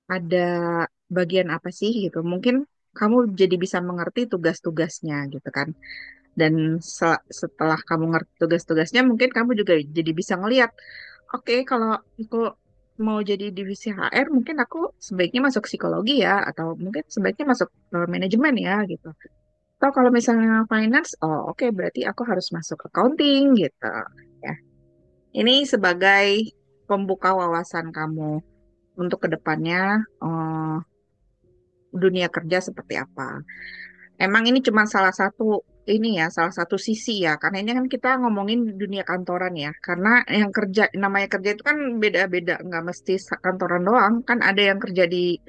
ada bagian apa sih gitu. Mungkin kamu jadi bisa mengerti tugas-tugasnya gitu kan. Dan setelah kamu ngerti tugas-tugasnya, mungkin kamu juga jadi bisa ngelihat, oke kalau aku mau jadi divisi HR, mungkin aku sebaiknya masuk psikologi ya, atau mungkin sebaiknya masuk manajemen ya gitu. Atau kalau misalnya finance, oh oke berarti aku harus masuk accounting gitu ya. Ini sebagai pembuka wawasan kamu untuk kedepannya dunia kerja seperti apa. Emang ini cuma salah satu ini ya, salah satu sisi ya. Karena ini kan kita ngomongin dunia kantoran ya. Karena yang kerja, namanya kerja itu kan beda-beda, nggak mesti kantoran doang. Kan ada yang kerja di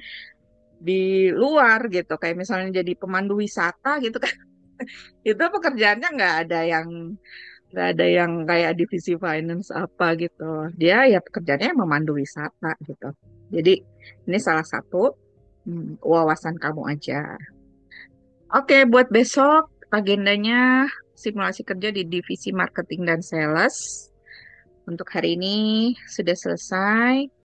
luar gitu, kayak misalnya jadi pemandu wisata gitu kan. Itu pekerjaannya nggak ada yang kayak divisi finance apa gitu. Dia ya pekerjaannya memandu wisata gitu. Jadi ini salah satu wawasan kamu aja. Oke, buat besok agendanya simulasi kerja di divisi marketing dan sales. Untuk hari ini sudah selesai.